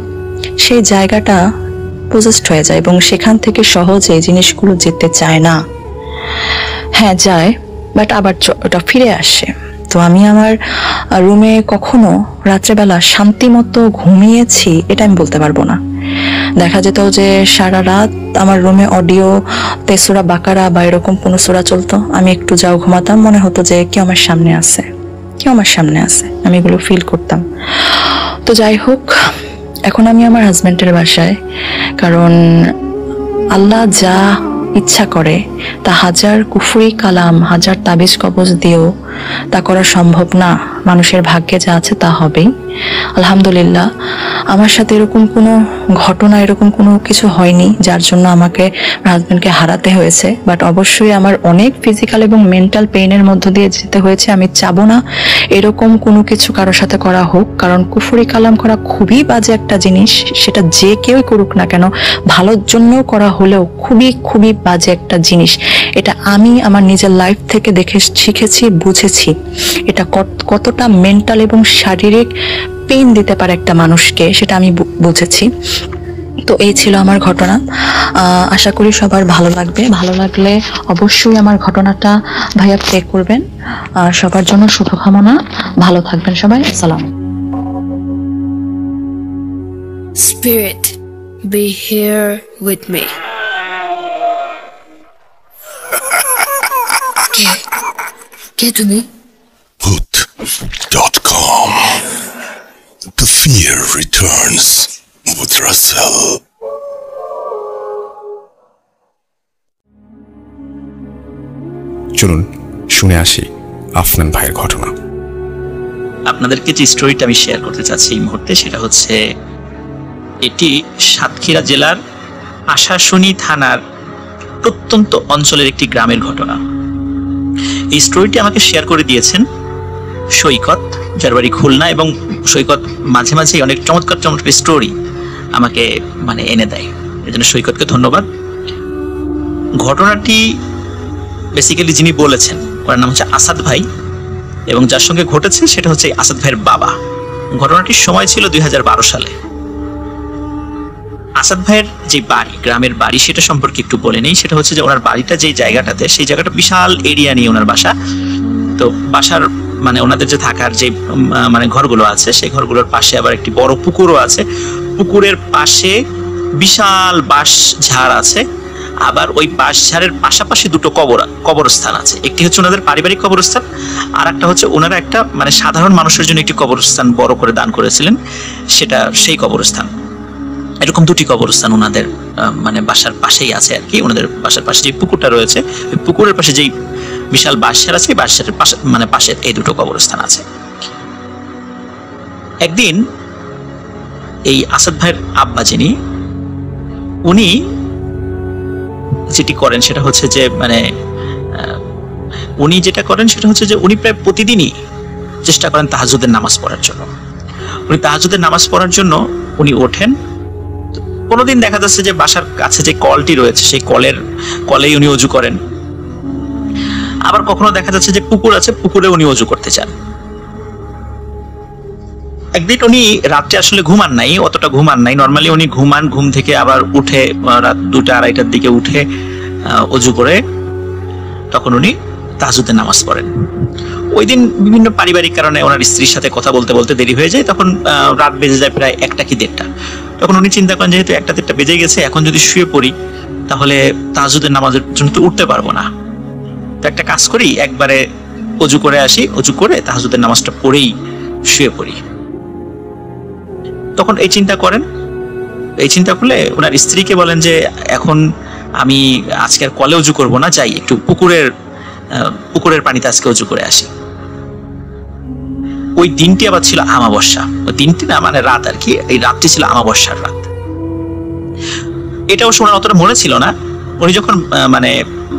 সেই জায়গাটা পজেসড হয়ে যায় এবং সেখান থেকে সহজে জিনিসগুলো যেতে চায় না। হ্যাঁ যায়, বাট আবার ওটা ফিরে আসে। তো আমি আমার রুমে কখনো রাত্রেবেলা শান্তি মতো ঘুমিয়েছি এটা আমি বলতে পারবো না। দেখা যেত যে সারা রাত আমার রুমে অডিও তেসুরা বাকারা বা এরকম কোনো সূরা চলতো, আমি একটু যাও ঘুমাতাম, মনে হতো যে কেউ আমার সামনে আছে, কেউ আমার সামনে আছে, আমি এগুলো ফিল করতাম। তো যাই হোক, এখন আমি আমার হাজবেন্ডের বাসায়, কারণ আল্লাহ যা ইচ্ছা করে তা হাজার কুফরি কালাম, হাজার তাবিজ কবজ দিয়েও তা করা সম্ভব না। মানুষের ভাগ্যে যা আছে তা হবেই। আলহামদুলিল্লাহ আমার সাথে এরকম কোনো ঘটনা, এরকম কোনো কিছু হয়নি যার জন্য আমাকে হাজবেন্ডকে হারাতে হয়েছে। বাট অবশ্যই আমার অনেক ফিজিক্যাল এবং মেন্টাল পেইনের মধ্য দিয়ে যেতে হয়েছে। আমি চাবো না এরকম কোনো কিছু কারোর সাথে করা হোক, কারণ কুফরি কালাম করা খুবই বাজে একটা জিনিস। সেটা যে কেউই করুক না কেন, ভালোর জন্য করা হলেও খুবই খুবই বাজে একটা জিনিস। এটা আমি আমার নিজের লাইফ থেকে দেখে শিখেছি, বুঝেছি এটা কতটা মেন্টাল এবং শারীরিক পেইন দিতে পারে একটা মানুষকে, সেটা আমি বুঝেছি। তো এই ছিল আমার ঘটনা। আশা করি সবার ভালো লাগবে। ভালো লাগলে অবশ্যই আমার ঘটনাটা ভাইয়া প্লে করবেন। সবার জন্য শুভকামনা, ভালো থাকবেন সবাই। আসসালাম। Spirit, be here with me. কে তুমি? Put.com. The fear returns with Russell. চলুন শুনে আসি আফনান ভাইয়ের ঘটনা। আপনাদেরকে যে স্টোরিটা আমি শেয়ার করতে চাচ্ছি এই মুহূর্তে, সেটা হচ্ছে এটি সাতক্ষীরা জেলার আশাশুনি থানার প্রত্যন্ত অঞ্চলের একটি গ্রামের ঘটনা। এই স্টোরিটি আমাকে শেয়ার করে দিয়েছেন সৈকত, যার বাড়ি খুলনা, এবং সৈকত মাঝে মাঝে অনেক চমৎকার চমৎকার স্টোরি আমাকে এনে দেয়। এর জন্য সৈকতকে ধন্যবাদ। ঘটনাটি বেসিক্যালি যিনি বলেছেন ওনার নাম হচ্ছে আসাদ ভাই, এবং যার সঙ্গে ঘটেছে সেটা হচ্ছে আসাদ ভাইয়ের বাবা। ঘটনাটির সময় ছিল 2012 সালে। আসাদ ভাইয়ের যে বাড়ি, গ্রামের বাড়ি, সেটা সম্পর্কে একটু বলে নেই। সেটা হচ্ছে যে ওনার বাড়িটা যে জায়গাটাতে, সেই জায়গাটা বিশাল এরিয়া নিয়ে ওনার বাসা। তো বাসার ওনাদের যে থাকার যে ঘরগুলো আছে, সেই ঘরগুলোর পাশে আবার একটি বড় পুকুরও আছে। পুকুরের পাশে বিশাল বাঁশ ঝাড় আছে। আবার ওই বাঁশ ঝাড়ের পাশাপাশি দুটো কবরস্থান আছে। একটি হচ্ছে ওনাদের পারিবারিক কবরস্থান, আর একটা হচ্ছে ওনারা একটা সাধারণ মানুষের জন্য একটি কবরস্থান বড় করে দান করেছিলেন, সেটা সেই কবরস্থান। এরকম দুটি কবরস্থান ওনাদের বাসার পাশেই আছে আর কি। ওনাদের বাসার পাশে যে পুকুরটা রয়েছে, ওই পুকুরের পাশে যেই বিশাল বাঁশঝাড় আছে, বাঁশঝাড়ের পাশে পাশে এই দুটো কবরস্থান আছে। একদিন এই আসাদ ভাইয়ের আব্বা যিনি, উনি যেটি করেন সেটা হচ্ছে যে উনি প্রায় প্রতিদিনই চেষ্টা করেন তাহাজ্জুদের নামাজ পড়ার জন্য। উনি তাহাজ্জুদের নামাজ পড়ার জন্য উনি ওঠেন। কোনোদিন দেখা যাচ্ছে যে বাসার কাছে যে কলটি রয়েছে, সেই কলেই উনি অজু করেন। আবার কখনো দেখা যাচ্ছে যে পুকুর আছে, পুকুরে উনি অজু করতে চান। একদিন উনি রাত্রে আসলে অতটা ঘুমান নাই। নর্মালি উনি ঘুম থেকে আবার উঠে রাত 2টা-2:30টার দিকে উঠে অজু করে তখন উনি তাহাজ্জুদের নামাজ পড়েন। ওই দিন বিভিন্ন পারিবারিক কারণে ওনার স্ত্রীর সাথে কথা বলতে বলতে দেরি হয়ে যায়। তখন রাত বেজে যায় প্রায় 1টা কি 1:30টা। তখন উনি চিন্তা করেন যেহেতু 1টা-1:30টা বেজে গেছে, এখন যদি শুয়ে পড়ি তাহলে তাহাজ্জুদের নামাজের জন্য তো উঠতে পারবো না। তো একটা কাজ করি, একবারে অজু করে আসি, অজু করে তাহাজ্জুদের নামাজটা পড়েই শুয়ে পড়ি। তখন এই চিন্তা করলে ওনার স্ত্রীকে বলেন যে এখন আমি আজকে আর কলে অজু করবো না, যাই একটু পুকুরের পানিতে আজকে অজু করে আসি। ওই দিনটি আবার ছিল আমাবস্যা। ওই দিনটি না রাত আর কি, এই রাতটি ছিল আমাবস্যার রাত। এটাও শোনার অতটা মনে ছিল না। উনি যখন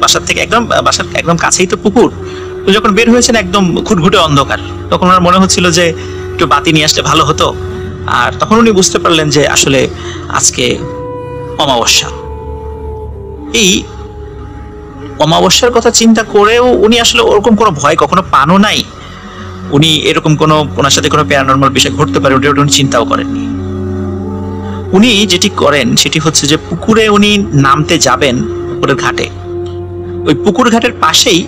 বাসার একদম কাছেই তো পুকুর, উনি যখন বের হয়েছেন একদম ঘুটঘুটে অন্ধকার, তখন ওনার মনে হচ্ছিল যে একটু বাতি নিয়ে আসলে ভালো হতো। আর তখন উনি বুঝতে পারলেন যে আসলে আজকে অমাবস্যা। এই অমাবস্যার কথা চিন্তা করেও উনি আসলে ওরকম কোনো ভয় কখনো পানও নাই। উনি এরকম ওনার সাথে কোনো প্যারানরমাল বিষয় ঘটতে পারে ওটা উনি চিন্তাও করেননি। উনি যেটি করেন সেটি হচ্ছে যে পুকুরে উনি নামতে যাবেন, পুকুরের ঘাটে। ওই পুকুর ঘাটের পাশেই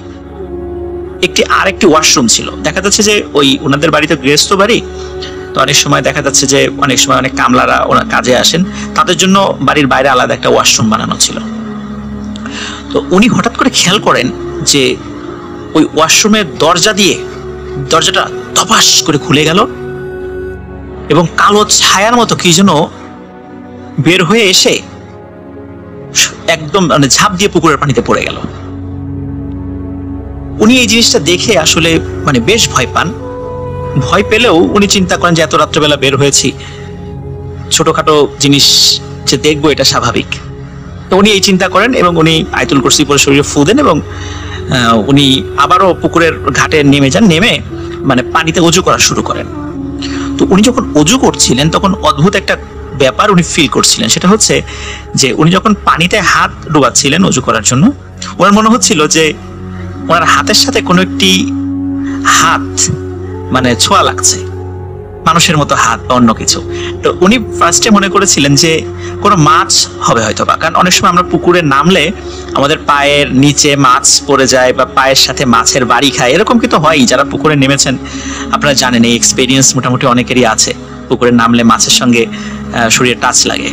আরেকটি ওয়াশরুম ছিল। দেখা যাচ্ছে যে ওই ওনাদের বাড়িতে গৃহস্থ বাড়ি, তো অনেক সময় দেখা যাচ্ছে যে অনেক সময় অনেক কামলারা ওনার কাজে আসেন, তাদের জন্য বাড়ির বাইরে আলাদা একটা ওয়াশরুম বানানো ছিল। তো উনি হঠাৎ করে খেয়াল করেন যে ওই ওয়াশরুমের দরজাটা ধপাস করে খুলে গেল এবং কালো ছায়ার মতো কি যেন বের হয়ে এসে একদম মানে ঝাঁপ দিয়ে পুকুরের পানিতে পড়ে গেল। উনি এই জিনিসটা দেখে আসলে মানে বেশ ভয় পান। ভয় পেলেও উনি চিন্তা করেন যে এত রাত্রেবেলা বের হয়েছি, ছোটখাটো জিনিস যে দেখবো এটা স্বাভাবিক। তো উনি এই চিন্তা করেন এবং উনি আয়াতুল কুরসি পরে শরীরে ফু দেন এবং উনি আবারও পুকুরের ঘাটে নেমে যান। নেমে মানে পানিতে অজু করা শুরু করেন। তো উনি যখন অজু করছিলেন তখন অদ্ভুত একটা ব্যাপার উনি ফিল করছিলেন। সেটা হচ্ছে যে উনি যখন পানিতে হাত ডুবাচ্ছিলেন অজু করার জন্য, ওনার মনে হচ্ছিল যে ওনার হাতের সাথে কোনো একটি হাত মানে ছোঁয়া লাগছে, মানুষের মতো হাত বা অন্য কিছু। তো উনি ফার্স্টে মনে করেছিলেন যে কোনো মাছ হবে হয়তো বা, কারণ অনেক সময় আমরা পুকুরে নামলে আমাদের পায়ের নিচে মাছ পড়ে যায় বা পায়ের সাথে মাছের বাড়ি খায়, এরকম কিন্তু হয়ই। যারা পুকুরে নেমেছেন আপনারা জানেন, এই এক্সপিরিয়েন্স মোটামুটি অনেকেরই আছে, পুকুরে নামলে মাছের সঙ্গে শরীরে টাচ লাগে।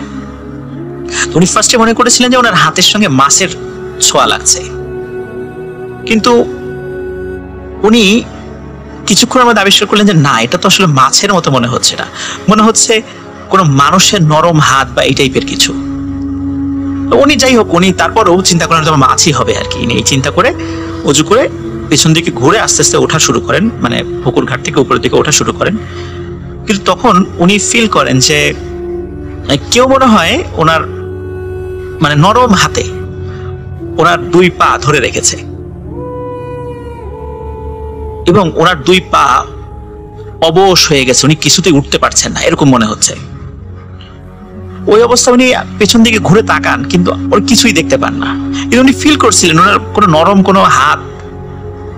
উনি ফার্স্টে মনে করেছিলেন যে ওনার হাতের সঙ্গে মাছের ছোঁয়া লাগছে, কিন্তু উনি কিছুক্ষণের মধ্যে আবিষ্কার করলেন যে না, এটা তো আসলে মাছের মতো মনে হচ্ছে না, মনে হচ্ছে কোনো মানুষের নরম হাত বা এই টাইপের কিছু। উনি যাই হোক, উনি তারপরেও চিন্তা করেন তোমার মাছই হবে আর কি। এই চিন্তা করে অজু করে পেছন দিকে ঘুরে আস্তে আস্তে ওঠা শুরু করেন, মানে পুকুর ঘাট থেকে উপরের দিকে ওঠা শুরু করেন। কিন্তু তখন উনি ফিল করেন যে কেউ মনে হয় ওনার মানে নরম হাতে ওনার দুই পা ধরে রেখেছে এবং ওনার দুই পা অবশ হয়ে গেছে, উনি কিছুতেই উঠতে পারছেন না এরকম মনে হচ্ছে। ওই অবস্থা উনি পেছন দিকে ঘুরে তাকান কিন্তু ওর কিছুই দেখতে পান না। কিন্তু উনি ফিল করছিলেন ওনার কোনো নরম কোনো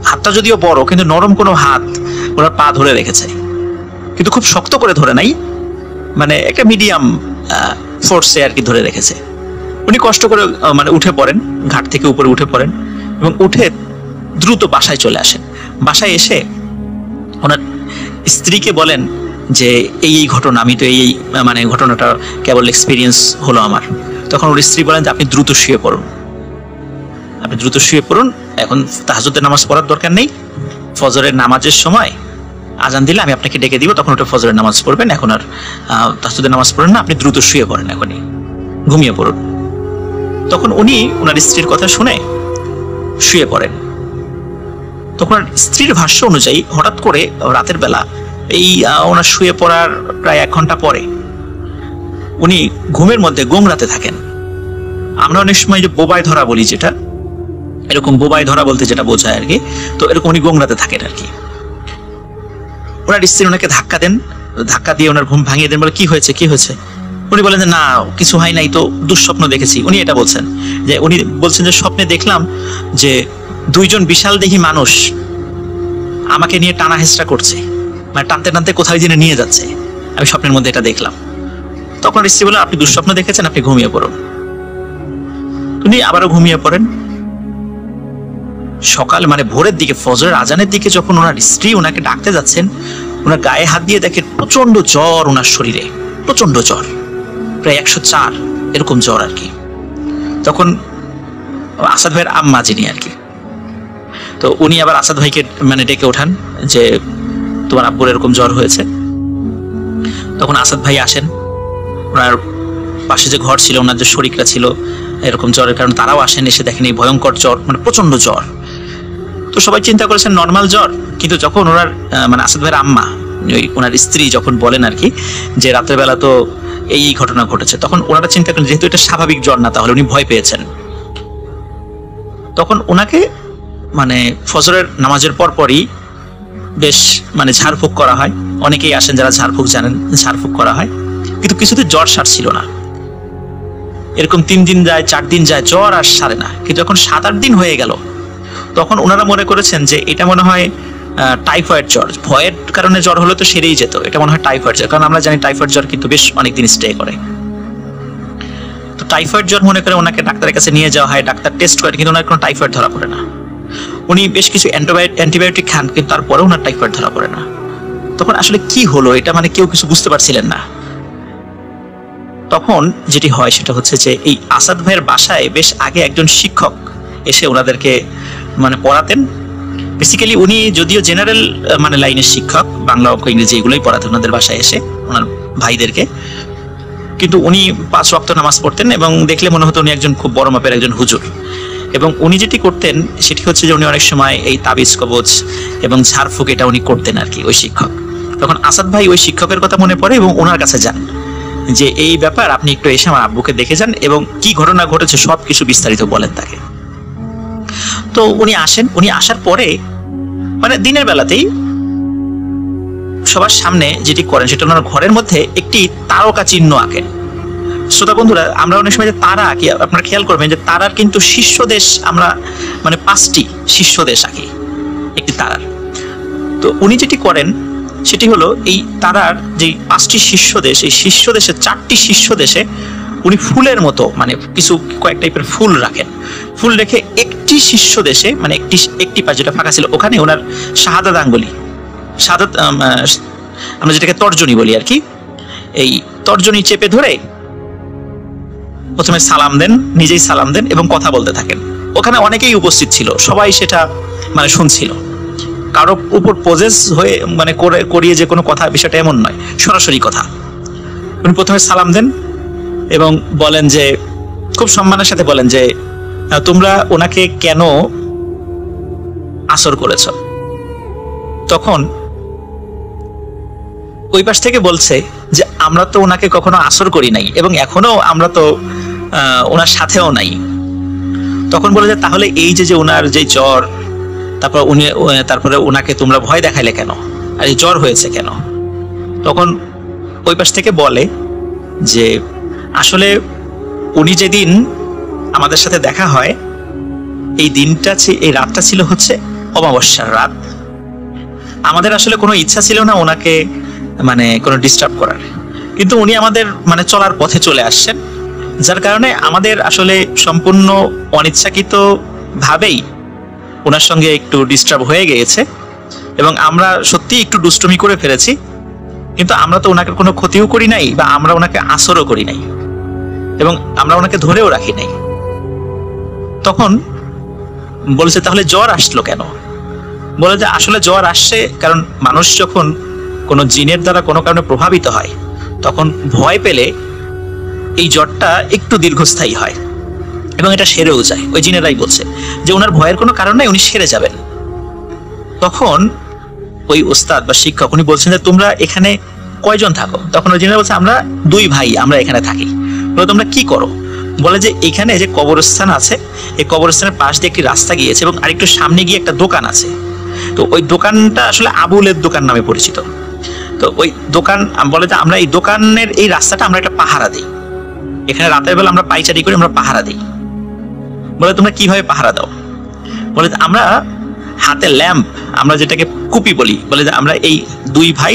হাতটা যদিও বড় কিন্তু নরম কোনো হাত ওনার পা ধরে রেখেছে, কিন্তু খুব শক্ত করে ধরে নাই, মানে একটা মিডিয়াম ফোর্সে আর কি ধরে রেখেছে। উনি কষ্ট করে মানে উঠে পড়েন, ঘাট থেকে উপরে উঠে পড়েন এবং উঠে দ্রুত বাসায় চলে আসেন। বাসায় এসে ওনার স্ত্রীকে বলেন যে এই ঘটনা, আমি তো এই মানে ঘটনাটা কেবল এক্সপিরিয়েন্স হলো আমার। তখন ওর স্ত্রী বলেন যে আপনি দ্রুত শুয়ে পড়ুন, এখন তাহাজ্জুদের নামাজ পড়ার দরকার নেই, ফজরের নামাজের সময় আজান দিলে আমি আপনাকে ডেকে দিব, তখন ওটা ফজরের নামাজ পড়বেন, এখন আর তাহাজ্জুদের নামাজ পড়েন না, আপনি দ্রুত শুয়ে পড়েন, এখনই ঘুমিয়ে পড়ুন। তখন উনি ওনার স্ত্রীর কথা শুনে শুয়ে পড়েন। তখন স্ত্রীর ভাষ্য অনুযায়ী হঠাৎ করে রাতের বেলা এই ওনার শুয়ে পড়ার প্রায় 1 ঘন্টা পরে উনি ঘুমের মধ্যে গোংরাতে থাকেন। আমরা অনেক সময় যে বোবায় ধরা বলি, যেটা এরকম বোবায় ধরা বলতে যেটা বোঝায় আর কি, তো এরকম উনি গোংরাতে থাকেন আর কি। ওনার স্ত্রী ওনাকে ধাক্কা দিয়ে ওনার ঘুম ভাঙিয়ে দেন, বলে কি হয়েছে? উনি বলেন যে না কিছু হয় নাই, তো দুঃস্বপ্ন দেখেছি। উনি এটা বলছেন যে স্বপ্নে দেখলাম যে 2 জন বিশাল দেহী মানুষ আমাকে নিয়ে টানা হেঁচড়া করছে, মানে টানতে টানতে কোথায় জেনে নিয়ে যাচ্ছে, আমি স্বপ্নের মধ্যে এটা দেখলাম। তখন স্ত্রী বলে আপনি দুঃস্বপ্ন দেখেছেন, আপনি ঘুমিয়ে পড়ুন। উনি আবারও ঘুমিয়ে পড়েন। সকাল মানে ভোরের দিকে, ফজরের আজানের দিকে যখন ওনার স্ত্রী ওনাকে ডাকতে যাচ্ছেন, ওনার গায়ে হাত দিয়ে দেখেন প্রচন্ড জ্বর ওনার শরীরে, প্রচন্ড জ্বর, প্রায় 104 এরকম জ্বর আর কি। তখন আসাদ ভাইয়ের আম্মা যিনি আর কি, তো উনি আবার আসাদ ভাইকে মানে ডেকে ওঠান যে তোমার আব্বুর এরকম জ্বর হয়েছে। তখন আসাদ ভাই আসেন, ওনার পাশে যে ঘর ছিল, ওনার যে শরীরটা ছিল এরকম জ্বরের কারণে তারাও আসেন, এসে দেখেন এই ভয়ঙ্কর জ্বর, মানে প্রচন্ড জ্বর। তো সবাই চিন্তা করেছেন নর্মাল জ্বর, কিন্তু যখন ওনার মানে আসাদ ভাইয়ের আম্মা ওনার স্ত্রী যখন বলেন আর কি যে রাতের বেলা তো এই ঘটনা ঘটেছে, তখন ওনারা চিন্তা করেন যেহেতু এটা স্বাভাবিক জ্বর না, তাহলে উনি ভয় পেয়েছেন। তখন ওনাকে মানে ফজরের নামাজের পরপরই বেশ মানে ঝাড়ফুঁক করা হয়। অনেকেই আসেন যারা ঝাড়ফুঁক জানেন, ঝাড়ফুঁক করা হয়, কিন্তু কিছুতে জ্বর সারছিল না। এরকম 3 দিন যায়, 4 দিন যায়, জ্বর আর সারে না। কিন্তু যখন 7-8 দিন হয়ে গেল, তখন ওনারা মনে করেছেন যে এটা মনে হয় টাইফয়েড জ্বর, ভয়ের কারণে জ্বর হলে তো সেরেই যেত, এটা মনে হয় টাইফয়েড জ্বর, কারণ আমরা জানি টাইফয়েড জ্বর কিন্তু বেশ অনেকদিন স্টে করে। তো টাইফয়েড জ্বর মনে করে ওনাকে ডাক্তারের কাছে নিয়ে যাওয়া হয়, ডাক্তার টেস্ট করে, কিন্তু ওনার কোনো টাইফয়েড ধরা পড়ে না। উনি বেশ কিছু অ্যান্টিবায়োটিক খান, কিন্তু তারপরেও ওনার টাইফয়েড ধরা পড়ে না। তখন আসলে কি হলো এটা মানে কেউ কিছু বুঝতে পারছিলেন না। তখন যেটি হয় সেটা হচ্ছে যে এই আসাদ ভাইয়ের বাসায় বেশ আগে একজন শিক্ষক এসে ওনাদেরকে মানে পড়াতেন। বেসিক্যালি উনি যদিও জেনারেল মানে লাইনের শিক্ষক, বাংলা অঙ্ক ইংরেজি এগুলোই পড়াতেন ওনাদের বাসায় এসে ওনার ভাইদেরকে, কিন্তু উনি 5 ওয়াক্ত নামাজ পড়তেন এবং দেখলে মনে হতো উনি একজন খুব বড় মাপের একজন হুজুর। এবং উনি যেটি করতেন সেটি হচ্ছে যে উনি অনেক সময় এই তাবিজ কবজ এবং ঝাড়ফুঁক এটা উনি করতেন আর কি, ওই শিক্ষক। তখন আসাদ ভাই ওই শিক্ষকের কথা মনে পড়ে এবং ওনার কাছে যান যে এই ব্যাপার, আপনি একটু এসে আমার আব্বুকে দেখে যান এবং কি ঘটনা ঘটেছে সব কিছু বিস্তারিত বলেন তাকে। তো উনি আসেন, উনি আসার পরে মানে দিনের বেলাতেই সবার সামনে যেটি করেন সেটা ওনার ঘরের মধ্যে একটি তারকা চিহ্ন আঁকেন। শ্রোতা বন্ধুরা, আমরা অনেক সময় যে তারা আঁকি, আপনারা খেয়াল করবেন যে তারার কিন্তু শীর্ষ দেশ আমরা মানে 5টি শীর্ষ দেশ আঁকি একটি তারার। তো উনি যেটি করেন সেটি হলো এই তারার যে 5টি শীর্ষ দেশ, এই শীর্ষ দেশে 4টি শীর্ষ দেশে উনি ফুলের মতো মানে কিছু কয়েক টাইপের ফুল রাখেন। ফুল রেখে একটি শীর্ষ দেশে মানে একটি পা যেটা ফাঁকা ছিল ওখানে ওনার শাহাদাত আঙ্গুলি, শাহাদাত আমরা যেটাকে তর্জনী বলি আর কি, এই তর্জনী চেপে ধরে প্রথমে সালাম দেন, নিজেই সালাম দেন এবং কথা বলতে থাকেন। ওখানে অনেকেই উপস্থিত ছিল, সবাই সেটা মানে শুনছিল। কারো উপর পজেস হয়ে মানে করিয়ে যে কোনো কথা, বিষয়টা এমন নয়, সরাসরি কথা। উনি প্রথমে সালাম দেন এবং বলেন যে, খুব সম্মানের সাথে বলেন যে তোমরা ওনাকে কেন আসর করেছ? তখন ওই পাশ থেকে বলছে যে আমরা তো ওনাকে কখনো আসর করি নাই এবং এখনো আমরা তো ওনার সাথেও নাই। তখন বলে যে তাহলে এই যে ওনার যে জ্বর, তারপরে ওনাকে তোমরা ভয় দেখাইলে কেন, আর এই জ্বর হয়েছে কেন? তখন ওই পাশ থেকে বলে যে আসলে উনি যেদিন আমাদের সাথে দেখা হয় এই দিনটা, এই রাতটা ছিল হচ্ছে অমাবস্যার রাত। আমাদের আসলে কোনো ইচ্ছা ছিল না ওনাকে মানে কোনো ডিস্টার্ব করার, কিন্তু উনি আমাদের মানে চলার পথে চলে আসছেন, যার কারণে আমাদের আসলে সম্পূর্ণ অনিচ্ছাকৃত ভাবেই ওনার সঙ্গে একটু ডিস্টার্ব হয়ে গিয়েছে এবং আমরা সত্যি একটু দুষ্টুমি করে ফেলেছি, কিন্তু আমরা তো ওনাকে কোনো ক্ষতিও করি নাই বা আমরা ওনাকে আসরও করি নাই এবং আমরা ওনাকে ধরেও রাখি নাই। তখন বলেছে তাহলে জ্বর আসলো কেন? বলে যে আসলে জ্বর আসছে কারণ মানুষ যখন কোনো জিনের দ্বারা কোনো কারণে প্রভাবিত হয় তখন ভয় পেলে এই জ্বরটা একটু দীর্ঘস্থায়ী হয় এবং এটা সেরেও যায়। ওই জিনেরাই বলছে যে ওনার ভয়ের কোনো কারণ নাই, উনি সেরে যাবেন। তখন ওই ওস্তাদ বা শিক্ষক উনি বলছেন যে তোমরা এখানে কয়জন থাকো? তখন ওই জিনেরা বলছে আমরা 2 ভাই, আমরা এখানে থাকি। বলে তোমরা কি করো? বলে যে এখানে যে কবরস্থান আছে, এই কবরস্থানের পাশ দিয়ে একটি রাস্তা গিয়েছে এবং আরেকটু সামনে গিয়ে একটা দোকান আছে। তো ওই দোকানটা আসলে আবুলের দোকান নামে পরিচিত। তো ওই দোকান বলে যে আমরা এই দোকানের এই রাস্তাটা আমরা একটা পাহারা দিই, এখানে রাতের বেলা আমরা পাইচারি করে আমরা পাহারা দিই। বলে তোমরা কিভাবে পাহারা দাও? বলে আমরা হাতে ল্যাম্প, আমরা যেটাকে কুপি বলি, বলে যে আমরা এই 2 ভাই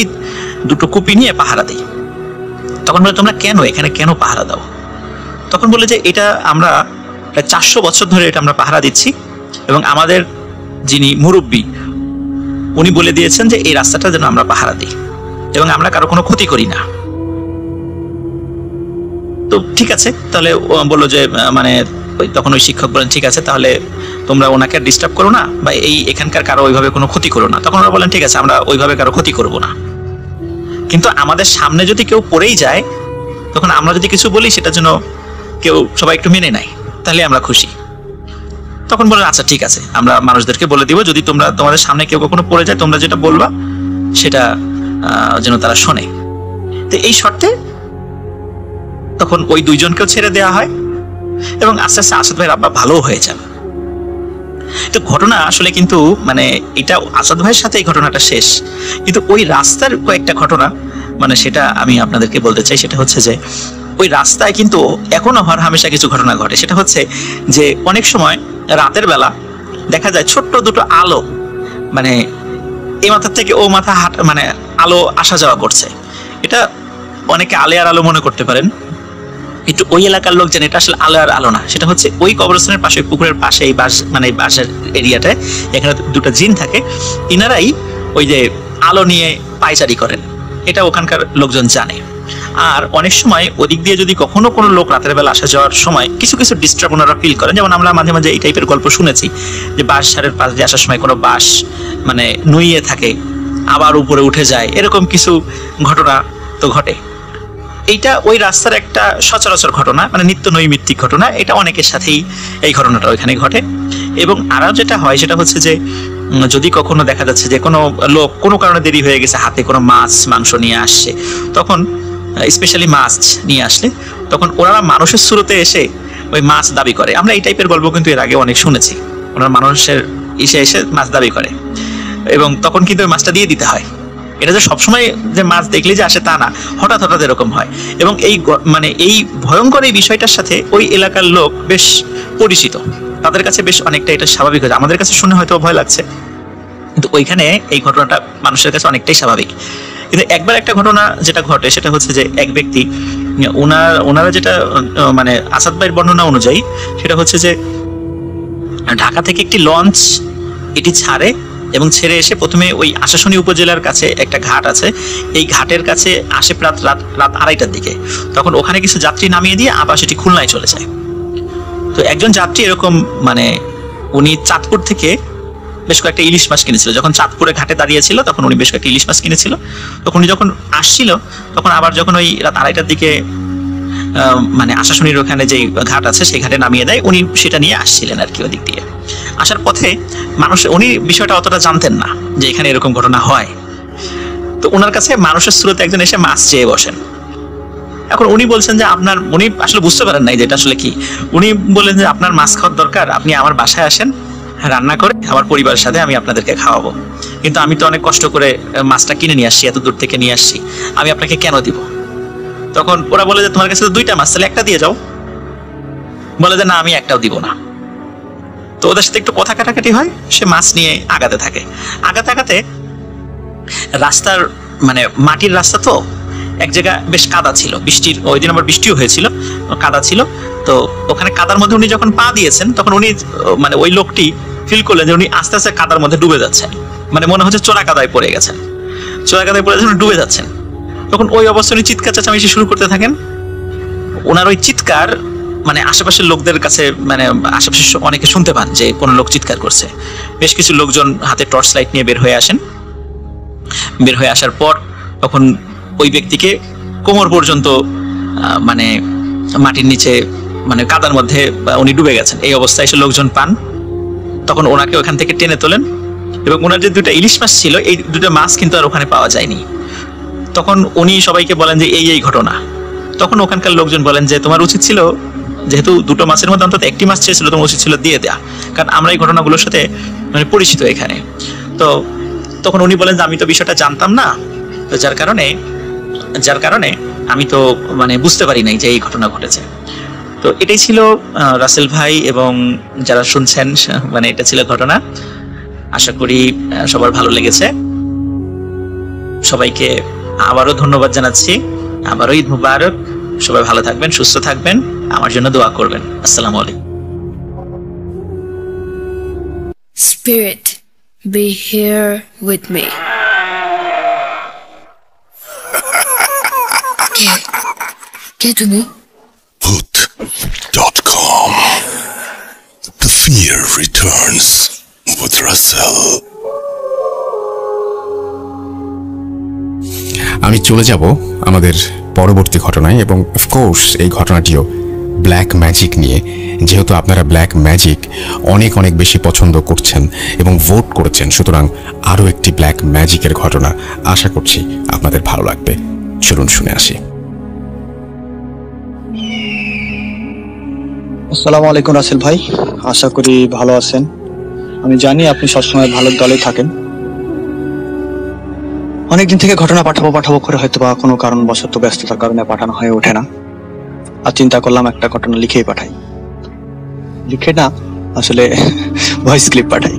2টো কুপি নিয়ে পাহারা দিই। তখন বলে তোমরা কেন এখানে কেন পাহারা দাও? তখন বলে যে এটা আমরা প্রায় 400 বছর ধরে এটা আমরা পাহারা দিচ্ছি এবং আমাদের যিনি মুরব্বী উনি বলে দিয়েছেন যে এই রাস্তাটা যেন আমরা পাহারা দিই এবং আমরা কারো কোনো ক্ষতি করি না। তো ঠিক আছে, তাহলে বললো যে মানে তখন ওই শিক্ষক বলেন ঠিক আছে তাহলে তোমরা ওনাকে ডিস্টার্ব করো না বা এখানকার কারো ওইভাবে কোনো ক্ষতি করো না। তখন ওরা বলেন ঠিক আছে আমরা ওইভাবে কারো ক্ষতি করবো না, কিন্তু আমাদের সামনে যদি কেউ পড়েই যায় তখন আমরা যদি কিছু বলি সেটা যেন সবাই একটু মেনে নেয়, তাহলে আমরা খুশি। তখন বলেন আচ্ছা ঠিক আছে, আমরা মানুষদেরকে বলে দিব যদি তোমাদের সামনে কেউ কখনো পড়ে যায় তোমরা যেটা বলবা সেটা যেন তারা শোনে। তো এই শর্তে তখন ওই 2 জনকেও ছেড়ে দেওয়া হয় এবং আস্তে আস্তে আসাদ ভাইয়ের আব্বা ভালো হয়ে যান। তো ঘটনা আসলে কিন্তু মানে এটা আসাদ ভাইয়ের সাথে এই ঘটনাটা শেষ, কিন্তু ওই রাস্তার কয়েকটা ঘটনা মানে সেটা আমি আপনাদেরকে বলতে চাই। সেটা হচ্ছে যে ওই রাস্তায় কিন্তু এখনো হরহামেশা কিছু ঘটনা ঘটে। সেটা হচ্ছে যে অনেক সময় রাতের বেলা দেখা যায় ছোট্ট 2টো আলো মানে এই মাথা থেকে ও মাথা মানে আলো আসা যাওয়া করছে। এটা অনেকে আলেয়ার আলো মনে করতে পারেন, একটু ওই এলাকার লোক জানে এটা আসলে আলো আর আলো না, সেটা হচ্ছে ওই কবরস্থানের পাশে, পুকুরের পাশে, এই বাস মানে এই বাসার এরিয়াটায় এখানে দুটো জিন থাকে, ইনারাই ওই যে আলো নিয়ে পায়চারি করেন, এটা ওখানকার লোকজন জানে। আর অনেক সময় ওদিক দিয়ে যদি কখনো কোনো লোক রাতের বেলা আসা যাওয়ার সময় কিছু কিছু ডিস্টার্ব ওনারা ফিল করেন, যেমন আমরা মাঝে মাঝে এই টাইপের গল্প শুনেছি যে বাস সারের পাশ দিয়ে আসার সময় কোনো বাস মানে নুইয়ে থাকে আবার উপরে উঠে যায়, এরকম কিছু ঘটনা তো ঘটে। এইটা ওই রাস্তার একটা সচরাচর ঘটনা, মানে নিত্য নৈমিত্তিক ঘটনা, এটা অনেকের সাথেই এই ঘটনাটা ওইখানে ঘটে। এবং আরও যেটা হয় সেটা হচ্ছে যে যদি কখনো দেখা যাচ্ছে যে কোনো লোক কোনো কারণে দেরি হয়ে গেছে, হাতে কোনো মাছ মাংস নিয়ে আসছে, তখন স্পেশালি মাছ নিয়ে আসলে তখন ওনারা মানুষের শুরুতে এসে ওই মাছ দাবি করে। আমরা এই টাইপের গল্প কিন্তু এর আগে অনেক শুনেছি, ওনারা মানুষের এসে মাছ দাবি করে এবং তখন কিন্তু ওই মাছটা দিয়ে দিতে হয়। এটা যে সবসময় যে মাছ দেখলে যে আসে তা না, হঠাৎ হঠাৎ এরকম হয়। এবং এই মানে এই ভয়ঙ্কর এই বিষয়টার সাথে ওই এলাকার লোক বেশ পরিচিত, তাদের কাছে বেশ অনেকটা এটা স্বাভাবিক হয়েছে। আমাদের কাছে শুনে হয়তো ভয় লাগছে, কিন্তু ওইখানে এই ঘটনাটা মানুষের কাছে অনেকটাই স্বাভাবিক। কিন্তু একবার একটা ঘটনা যেটা ঘটে সেটা হচ্ছে যে এক ব্যক্তি ওনারা যেটা মানে আসাদ ভাইয়ের বর্ণনা অনুযায়ী সেটা হচ্ছে যে ঢাকা থেকে একটি লঞ্চ এটি ছাড়ে এবং ছেড়ে এসে প্রথমে ওই আশাশুনি উপজেলার কাছে একটা ঘাট আছে, এই ঘাটের কাছে আসে রাত 2:30টার দিকে। তখন ওখানে কিছু যাত্রী নামিয়ে দিয়ে আবার সেটি খুলনায় চলে যায়। তো একজন যাত্রী এরকম মানে উনি চাঁদপুর থেকে বেশ কয়েকটা ইলিশ মাছ কিনেছিল, যখন চাঁদপুরে ঘাটে দাঁড়িয়েছিল তখন উনি বেশ কয়েকটা ইলিশ মাছ কিনেছিল। তখন উনি যখন আসছিল তখন আবার যখন ওই রাত 2:30টার দিকে মানে আশাশুনির ওখানে যে ঘাট আছে সেই ঘাটে নামিয়ে দেয়, উনি সেটা নিয়ে আসছিলেন আর কি। ওদিক দিয়ে আসার পথে উনি বিষয়টা অতটা জানতেন না যে এখানে এরকম ঘটনা হয়। তো ওনার কাছে মানুষের স্রোতে একজন এসে মাছ চেয়ে বসেন। এখন উনি বলছেন যে উনি আসলে বুঝতে পারেন নাই যে এটা আসলে কি। উনি বললেন যে আপনার মাছ খাওয়ার দরকার, আপনি আমার বাসায় আসেন, রান্না করে আমার পরিবারের সাথে আমি আপনাদেরকে খাওয়াবো, কিন্তু আমি তো অনেক কষ্ট করে মাছটা কিনে নিয়ে আসছি, এত দূর থেকে নিয়ে আসছি, আমি আপনাকে কেন দিব? তখন ওরা বলে যে তোমার কাছে তো 2টা মাছ, তাহলে একটা দিয়ে যাও। বলে যে না, আমি একটাও দিব না। তো ওদের সাথে একটু কথা কাটাকাটি হয়, সে মাছ নিয়ে আগাতে থাকে। আগাতে রাস্তার মানে মাটির রাস্তা, তো এক জায়গা বেশ কাদা ছিল, বৃষ্টির ওই দিন আবার বৃষ্টিও হয়েছিল, কাদা ছিল। তো ওখানে কাদার মধ্যে উনি যখন পা দিয়েছেন তখন উনি মানে ওই লোকটি ফিল করলেন যে উনি আস্তে আস্তে কাদার মধ্যে ডুবে যাচ্ছেন, মানে মনে হচ্ছে চোরা কাদায় পড়ে গেছেন, ডুবে যাচ্ছেন। তখন ওই অবস্থায় উনি চিৎকার চেঁচামেচি শুরু করতে থাকেন। ওনার ওই চিৎকার মানে আশেপাশের লোকদের কাছে মানে আশেপাশে অনেকে শুনতে পান যে কোনো লোক চিৎকার করছে। বেশ কিছু লোকজন হাতে টর্চ লাইট নিয়ে বের হয়ে আসেন। বের হয়ে আসার পর তখন ওই ব্যক্তিকে কোমর পর্যন্ত মানে মাটির নিচে মানে কাদার মধ্যে উনি ডুবে গেছেন, এই অবস্থায় এসে লোকজন পান। তখন ওনাকে ওখান থেকে টেনে তোলেন এবং ওনার যে 2টা ইলিশ মাছ ছিল এই 2টা মাছ কিন্তু আর ওখানে পাওয়া যায়নি। তখন উনি সবাইকে বলেন যে এই ঘটনা। তখন ওখানকার লোকজন বলেন যে তোমার উচিত ছিল, যেহেতু 2টো মাছের মধ্যে অন্তত একটি মাছ চেয়েছিল, তোমার উচিত ছিল দিয়ে দেয়া, কারণ আমরা এই ঘটনাগুলোর সাথে মানে পরিচিত এখানে। তো তখন উনি বলেন যে আমি তো বিষয়টা জানতাম না, তো যার কারণে আমি তো মানে বুঝতে পারি নাই যে এই ঘটনা ঘটেছে। তো এটাই ছিল রাসেল ভাই এবং যারা শুনছেন, মানে এটা ছিল ঘটনা। আশা করি সবার ভালো লেগেছে। সবাইকে আবারও ধন্যবাদ জানাচ্ছি, আবারও ঈদ মুবারক। সবাই ভালো থাকবেন, সুস্থ থাকবেন, আমার জন্য দোয়া করবেন। আসসালামু আলাইকুম। Spirit, be here with me. কে তুমি? Bhoot.com. The fear returns with Russell. আমি চলে যাব আমাদের পরবর্তী ঘটনায়, এবং অফকোর্স এই ঘটনাটিও ব্ল্যাক ম্যাজিক নিয়ে, যেহেতু আপনারা ব্ল্যাক ম্যাজিক অনেক অনেক বেশি পছন্দ করছেন এবং ভোট করেছেন, সুতরাং আরও একটি ব্ল্যাক ম্যাজিকের ঘটনা আশা করছি আপনাদের ভালো লাগবে। চলুন শুনে আসি। আসসালামু আলাইকুম রাসেল ভাই, আশা করি ভালো আছেন। আমি জানি আপনি সবসময় ভালো দলে থাকেন। অনেকদিন থেকে ঘটনা পাঠাবো করে হয়তো বা কোনো কারণবশত ব্যস্ততার কারণে পাঠানো হয়ে ওঠে না। আর চিন্তা করলাম একটা ঘটনা লিখেই পাঠাই। লিখে না, আসলে ভয়েস ক্লিপ পাঠাই।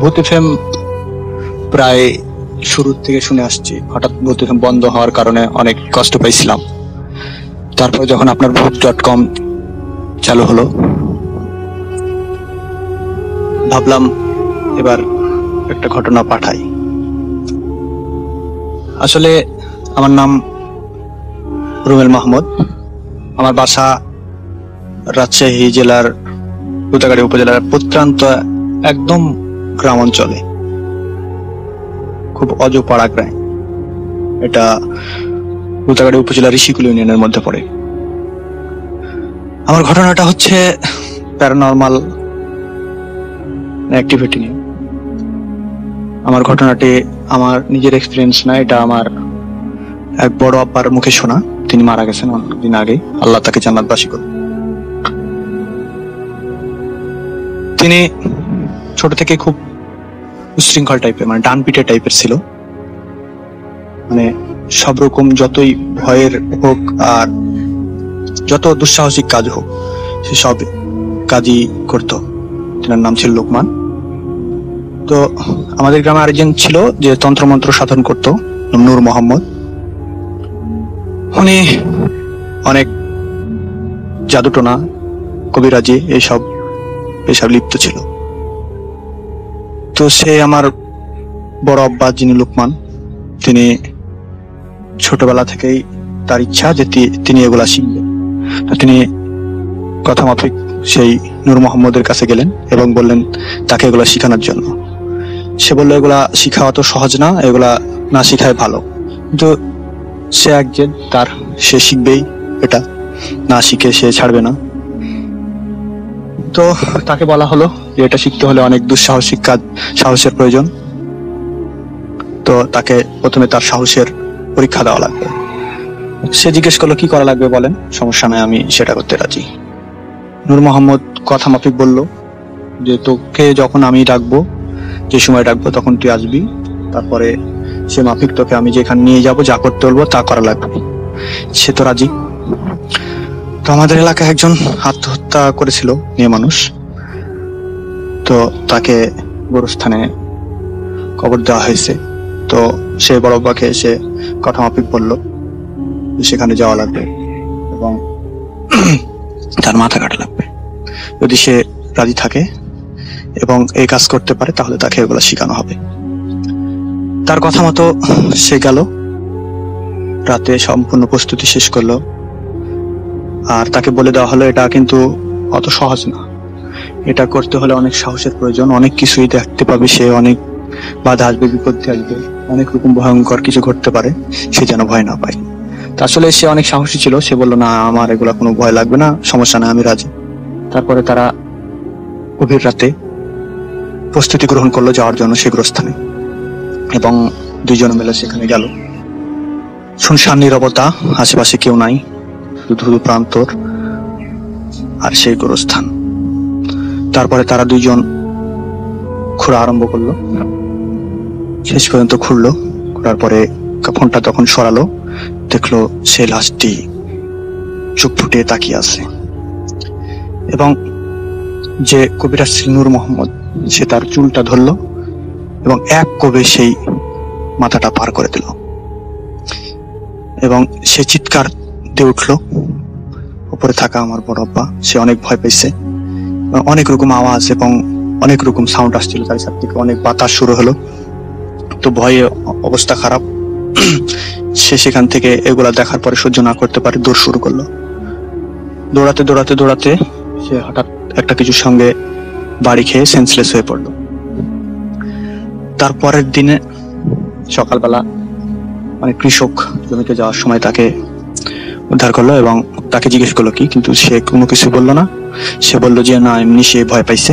ভূত এফএম প্রায় শুরু থেকে শুনে আসছি। হঠাৎ ভূত এফএম বন্ধ হওয়ার কারণে অনেক কষ্ট পাইছিলাম। তারপরে যখন আপনার ভূত.com চালু হলো, ভাবলাম এবার একটা ঘটনা পাঠাই। আসলে আমার নাম রুমেল মাহমুদ। আমার বাসা রাজশাহী জেলার ভূতাগাড়ি উপজেলার প্রত্যন্ত একদম গ্রাম অঞ্চলে, খুব অজপাড়া গ্রাম। এটা ভূতাগাড়ি উপজেলার ঋষিকুল ইউনিয়নের মধ্যে পড়ে। আমার ঘটনাটা হচ্ছে প্যারানরমাল অ্যাক্টিভিটি নিয়ে। আমার ঘটনাটি আমার নিজের এক্সপিরিয়েন্স না, এটা আমার এক বড় আব্বার মুখে শোনা। তিনি মারা গেছেন অনেকদিন আগে, আল্লাহ তাকে জান্নাতবাসী করুন। তিনি ছোট থেকে খুব উশৃঙ্খল টাইপের, মানে ডানপিটে টাইপের ছিল। মানে সব রকম যতই ভয়ের হোক আর যত দুঃসাহসিক কাজ হোক, সে সব কাজই করত। তার নাম ছিল লোকমান। তো আমাদের গ্রামে আরেকজন ছিল যে তন্ত্রমন্ত্র সাধন করত, নূর মোহাম্মদ। উনি অনেক জাদুটোনা, কবিরাজি এইসব লিপ্ত ছিল। তো সে আমার বড় আব্বা যিনি লোকমান, তিনি ছোটবেলা থেকেই তার ইচ্ছা যে তিনি এগুলা শিখবেন। তো তিনি কথা মাফিক সেই নূর মোহাম্মদের কাছে গেলেন এবং বললেন তাকে এগুলা শিখানোর জন্য। সে বললো এগুলা শিখাওয়া তো সহজ না, এগুলা না শিখায় ভালো। কিন্তু সে একজন সে শিখবেই, এটা না শিখে সে ছাড়বে না। তো তাকে বলা হলো যে এটা শিখতে হলে অনেক দুঃসাহসিক কাজ, সাহসের প্রয়োজন। তো তাকে প্রথমে তার সাহসের পরীক্ষা দেওয়া লাগবে। সে জিজ্ঞেস করলো কি করা লাগবে বলেন, সমস্যা নয়, আমি সেটা করতে রাজি। নূর মোহাম্মদ কথা মাফিক বলল যে তোকে যখন আমি ডাকবো, যে সময় ডাকবো তখন তুই আসবি, তারপরে সে মাফিক তোকে আমি যেখানে নিয়ে যাব, যা করতে বলবো তা করা লাগবে। সে তো রাজি। তো আমাদের এলাকায় একজন আত্মহত্যা করেছিল, মেয়ে মানুষ। তো তাকে গোরস্থানে কবর দেওয়া হয়েছে। তো সে বড় বাবাকে এসে কথা মাফিক বললো সেখানে যাওয়া লাগবে এবং তার মাথা কাটা লাগবে। যদি সে রাজি থাকে এবং এই কাজ করতে পারে তাহলে তাকে এগুলো শেখানো হবে। তার কথা মতো সে গেল, রাতে সম্পূর্ণ প্রস্তুতি শেষ করলো। আর তাকে বলে দেওয়া হলো এটা কিন্তু অত সহজ না, এটা করতে হলে অনেক সাহসের প্রয়োজন, অনেক কিছুই দেখতে পাবে সে, অনেক বাধা আসবে, বিপত্তি আসবে, অনেক রকম ভয়ঙ্কর কিছু ঘটতে পারে, সে যেন ভয় না পায়। আসলে সে অনেক সাহসী ছিল, সে বললো না আমার এগুলা কোনো ভয় লাগবে না, সমস্যা না, আমি রাজি। তারপরে তারা গভীর রাতে প্রস্তুতি গ্রহণ করলো যাওয়ার জন্য সে গোরস্থানে এবং দুইজন মিলে সেখানে গেল। শুনশান নীরবতা, আশেপাশে কেউ নাই, শুধু প্রান্তর আর সেই গোরস্থান। তারপরে তারা দুইজন খোঁড়া আরম্ভ করলো, শেষ পর্যন্ত খুঁড়লো। খোঁড়ার পরে কাফনটা তখন সরালো, দেখলো সে লাশটি চোখ ফুটিয়ে তাকিয়ে আছে এবং যে কবিরাজ ছিল নূর মোহাম্মদ, সে তার চুলটা ধরলো এবং এক কোবে সেই মাথাটা পার করে দিল এবং সে চিৎকার দিয়ে উঠলো। উপরে থাকা আমার বড় আব্বা, সে অনেক ভয় পেয়েছে, অনেক রকম আওয়াজ এবং অনেক রকম সাউন্ড আসছিল চারিদিক থেকে, অনেক বাতাস শুরু হলো। তো ভয়ে অবস্থা খারাপ। সে সেখান থেকে এগুলা দেখার পরে সহ্য না করতে পারে দৌড় শুরু করলো। দৌড়াতে দৌড়াতে দৌড়াতে সে হঠাৎ একটা কিছুর সঙ্গে বাড়ি খেয়ে সেন্সলেস হয়ে পড়লো। তারপরের দিনে সকালবেলা অনেক কৃষক জমিতে যাওয়ার সময় তাকে উদ্ধার করলো এবং তাকে জিজ্ঞেস করলো কি, কিন্তু সে কোনো কিছু বললো না। সে বললো যে না, এমনি সে ভয় পাইছে।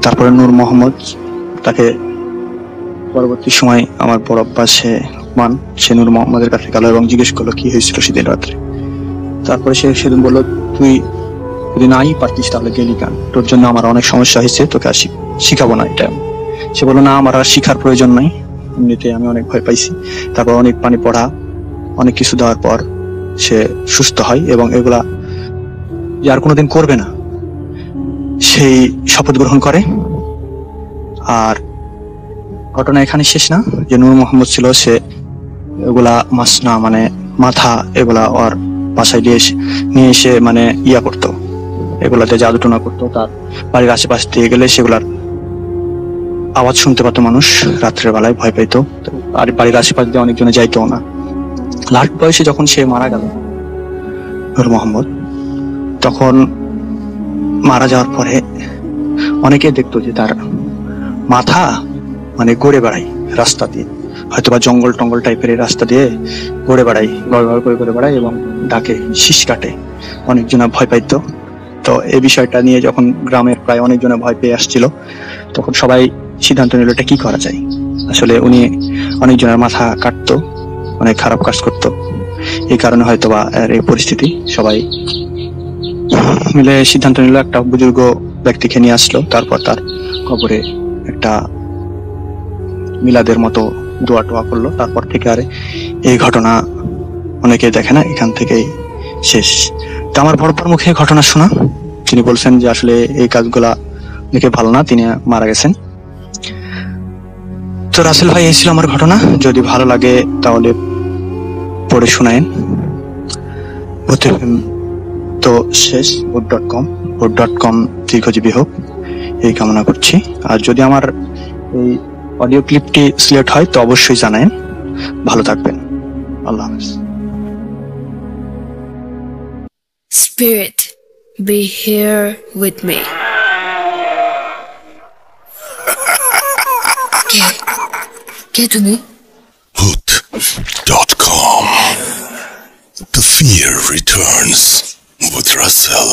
তারপরে নূর মোহাম্মদ তাকে পরবর্তী সময় আমার বড় আব্বা সে নূর মোহাম্মদের কাছে গেল এবং জিজ্ঞেস করলো কি হয়েছিল সেদিন রাত্রে। তারপরে সে সেদিন বললো তুই যদি নাই পারতিস তাহলে গেলি কেন, তোর জন্য আমার অনেক সমস্যা হয়েছে, তোকে আর শিখাবো না এটা। সে বললো না, আমার আর শিখার প্রয়োজন নাই, এমনিতে আমি অনেক ভয় পাইছি। তারপর অনেক পানি পড়া, অনেক কিছু দেওয়ার পর সে সুস্থ হয় এবং এগুলা যে আর কোনোদিন করবে না সেই শপথ গ্রহণ করে। আর ঘটনা এখানে শেষ না, যে নূর মোহাম্মদ ছিল সে এগুলা মাসনা মানে মাথা এগুলা ওর বাসায় নিয়ে এসে মানে ইয়া করতো, এগুলাতে জাদুটোনা করতো। তার বাড়ির আশেপাশ দিয়ে গেলে সেগুলার আওয়াজ শুনতে পেত মানুষ, রাত্রের বেলায় ভয় পাইতো। আর বাড়ির আশেপাশ দিয়ে অনেকজনে যাইতো না। লাস্ট বয়সে যখন সে মারা গেল নূর মোহাম্মদ, তখন মারা যাওয়ার পরে অনেকে দেখতো যে তার মাথা মানে গড়ে বেড়াই রাস্তা দিয়ে, হয়তো বা জঙ্গল টঙ্গল টাইপের এই রাস্তা দিয়ে গড়ে বেড়াই, গড়ে বেড়াই এবং ডাকে, শীষ কাটে। অনেকজনা ভয় পাইতো। তো এই বিষয়টা নিয়ে যখন গ্রামের প্রায় অনেকজনে ভয় পেয়ে আসছিল, তখন সবাই সিদ্ধান্ত নিল এটা কি করা যায়। আসলে উনি অনেকজনের মাথা কাটতো, অনেক খারাপ কাজ করতো, এই কারণে হয়তো বা এই পরিস্থিতি। সবাই মিলে সিদ্ধান্ত নিল একটা বুজুর্গ ব্যক্তিকে নিয়ে আসলো, তারপর তার কবরে একটা মিলাদের মতো দোয়া টোয়া করলো। তারপর থেকে আর এই ঘটনা অনেকে দেখে না, এখান থেকেই শেষ। তো আমার বড়পার মুখে ঘটনা শোনা, তিনি বলছেন যে আসলে এই কাজগুলা দেখে ভালো না, তিনি মারা গেছেন। তো রাসেল ভাই, এই ছিল আমার ঘটনা। যদি ভালো লাগে তাহলে পড়ে শোনায়েন। তো শেষ vote.com দীর্ঘজীবী হোক এই কামনা করছি। আর যদি আমার এই অডিও ক্লিপটি সিলেক্ট হয় তো অবশ্যই জানায়েন। ভালো থাকবেন, আল্লাহ হাফেজ। Spirit, be here with me. কে তুমি? Vote.com. The fear returns with Russell.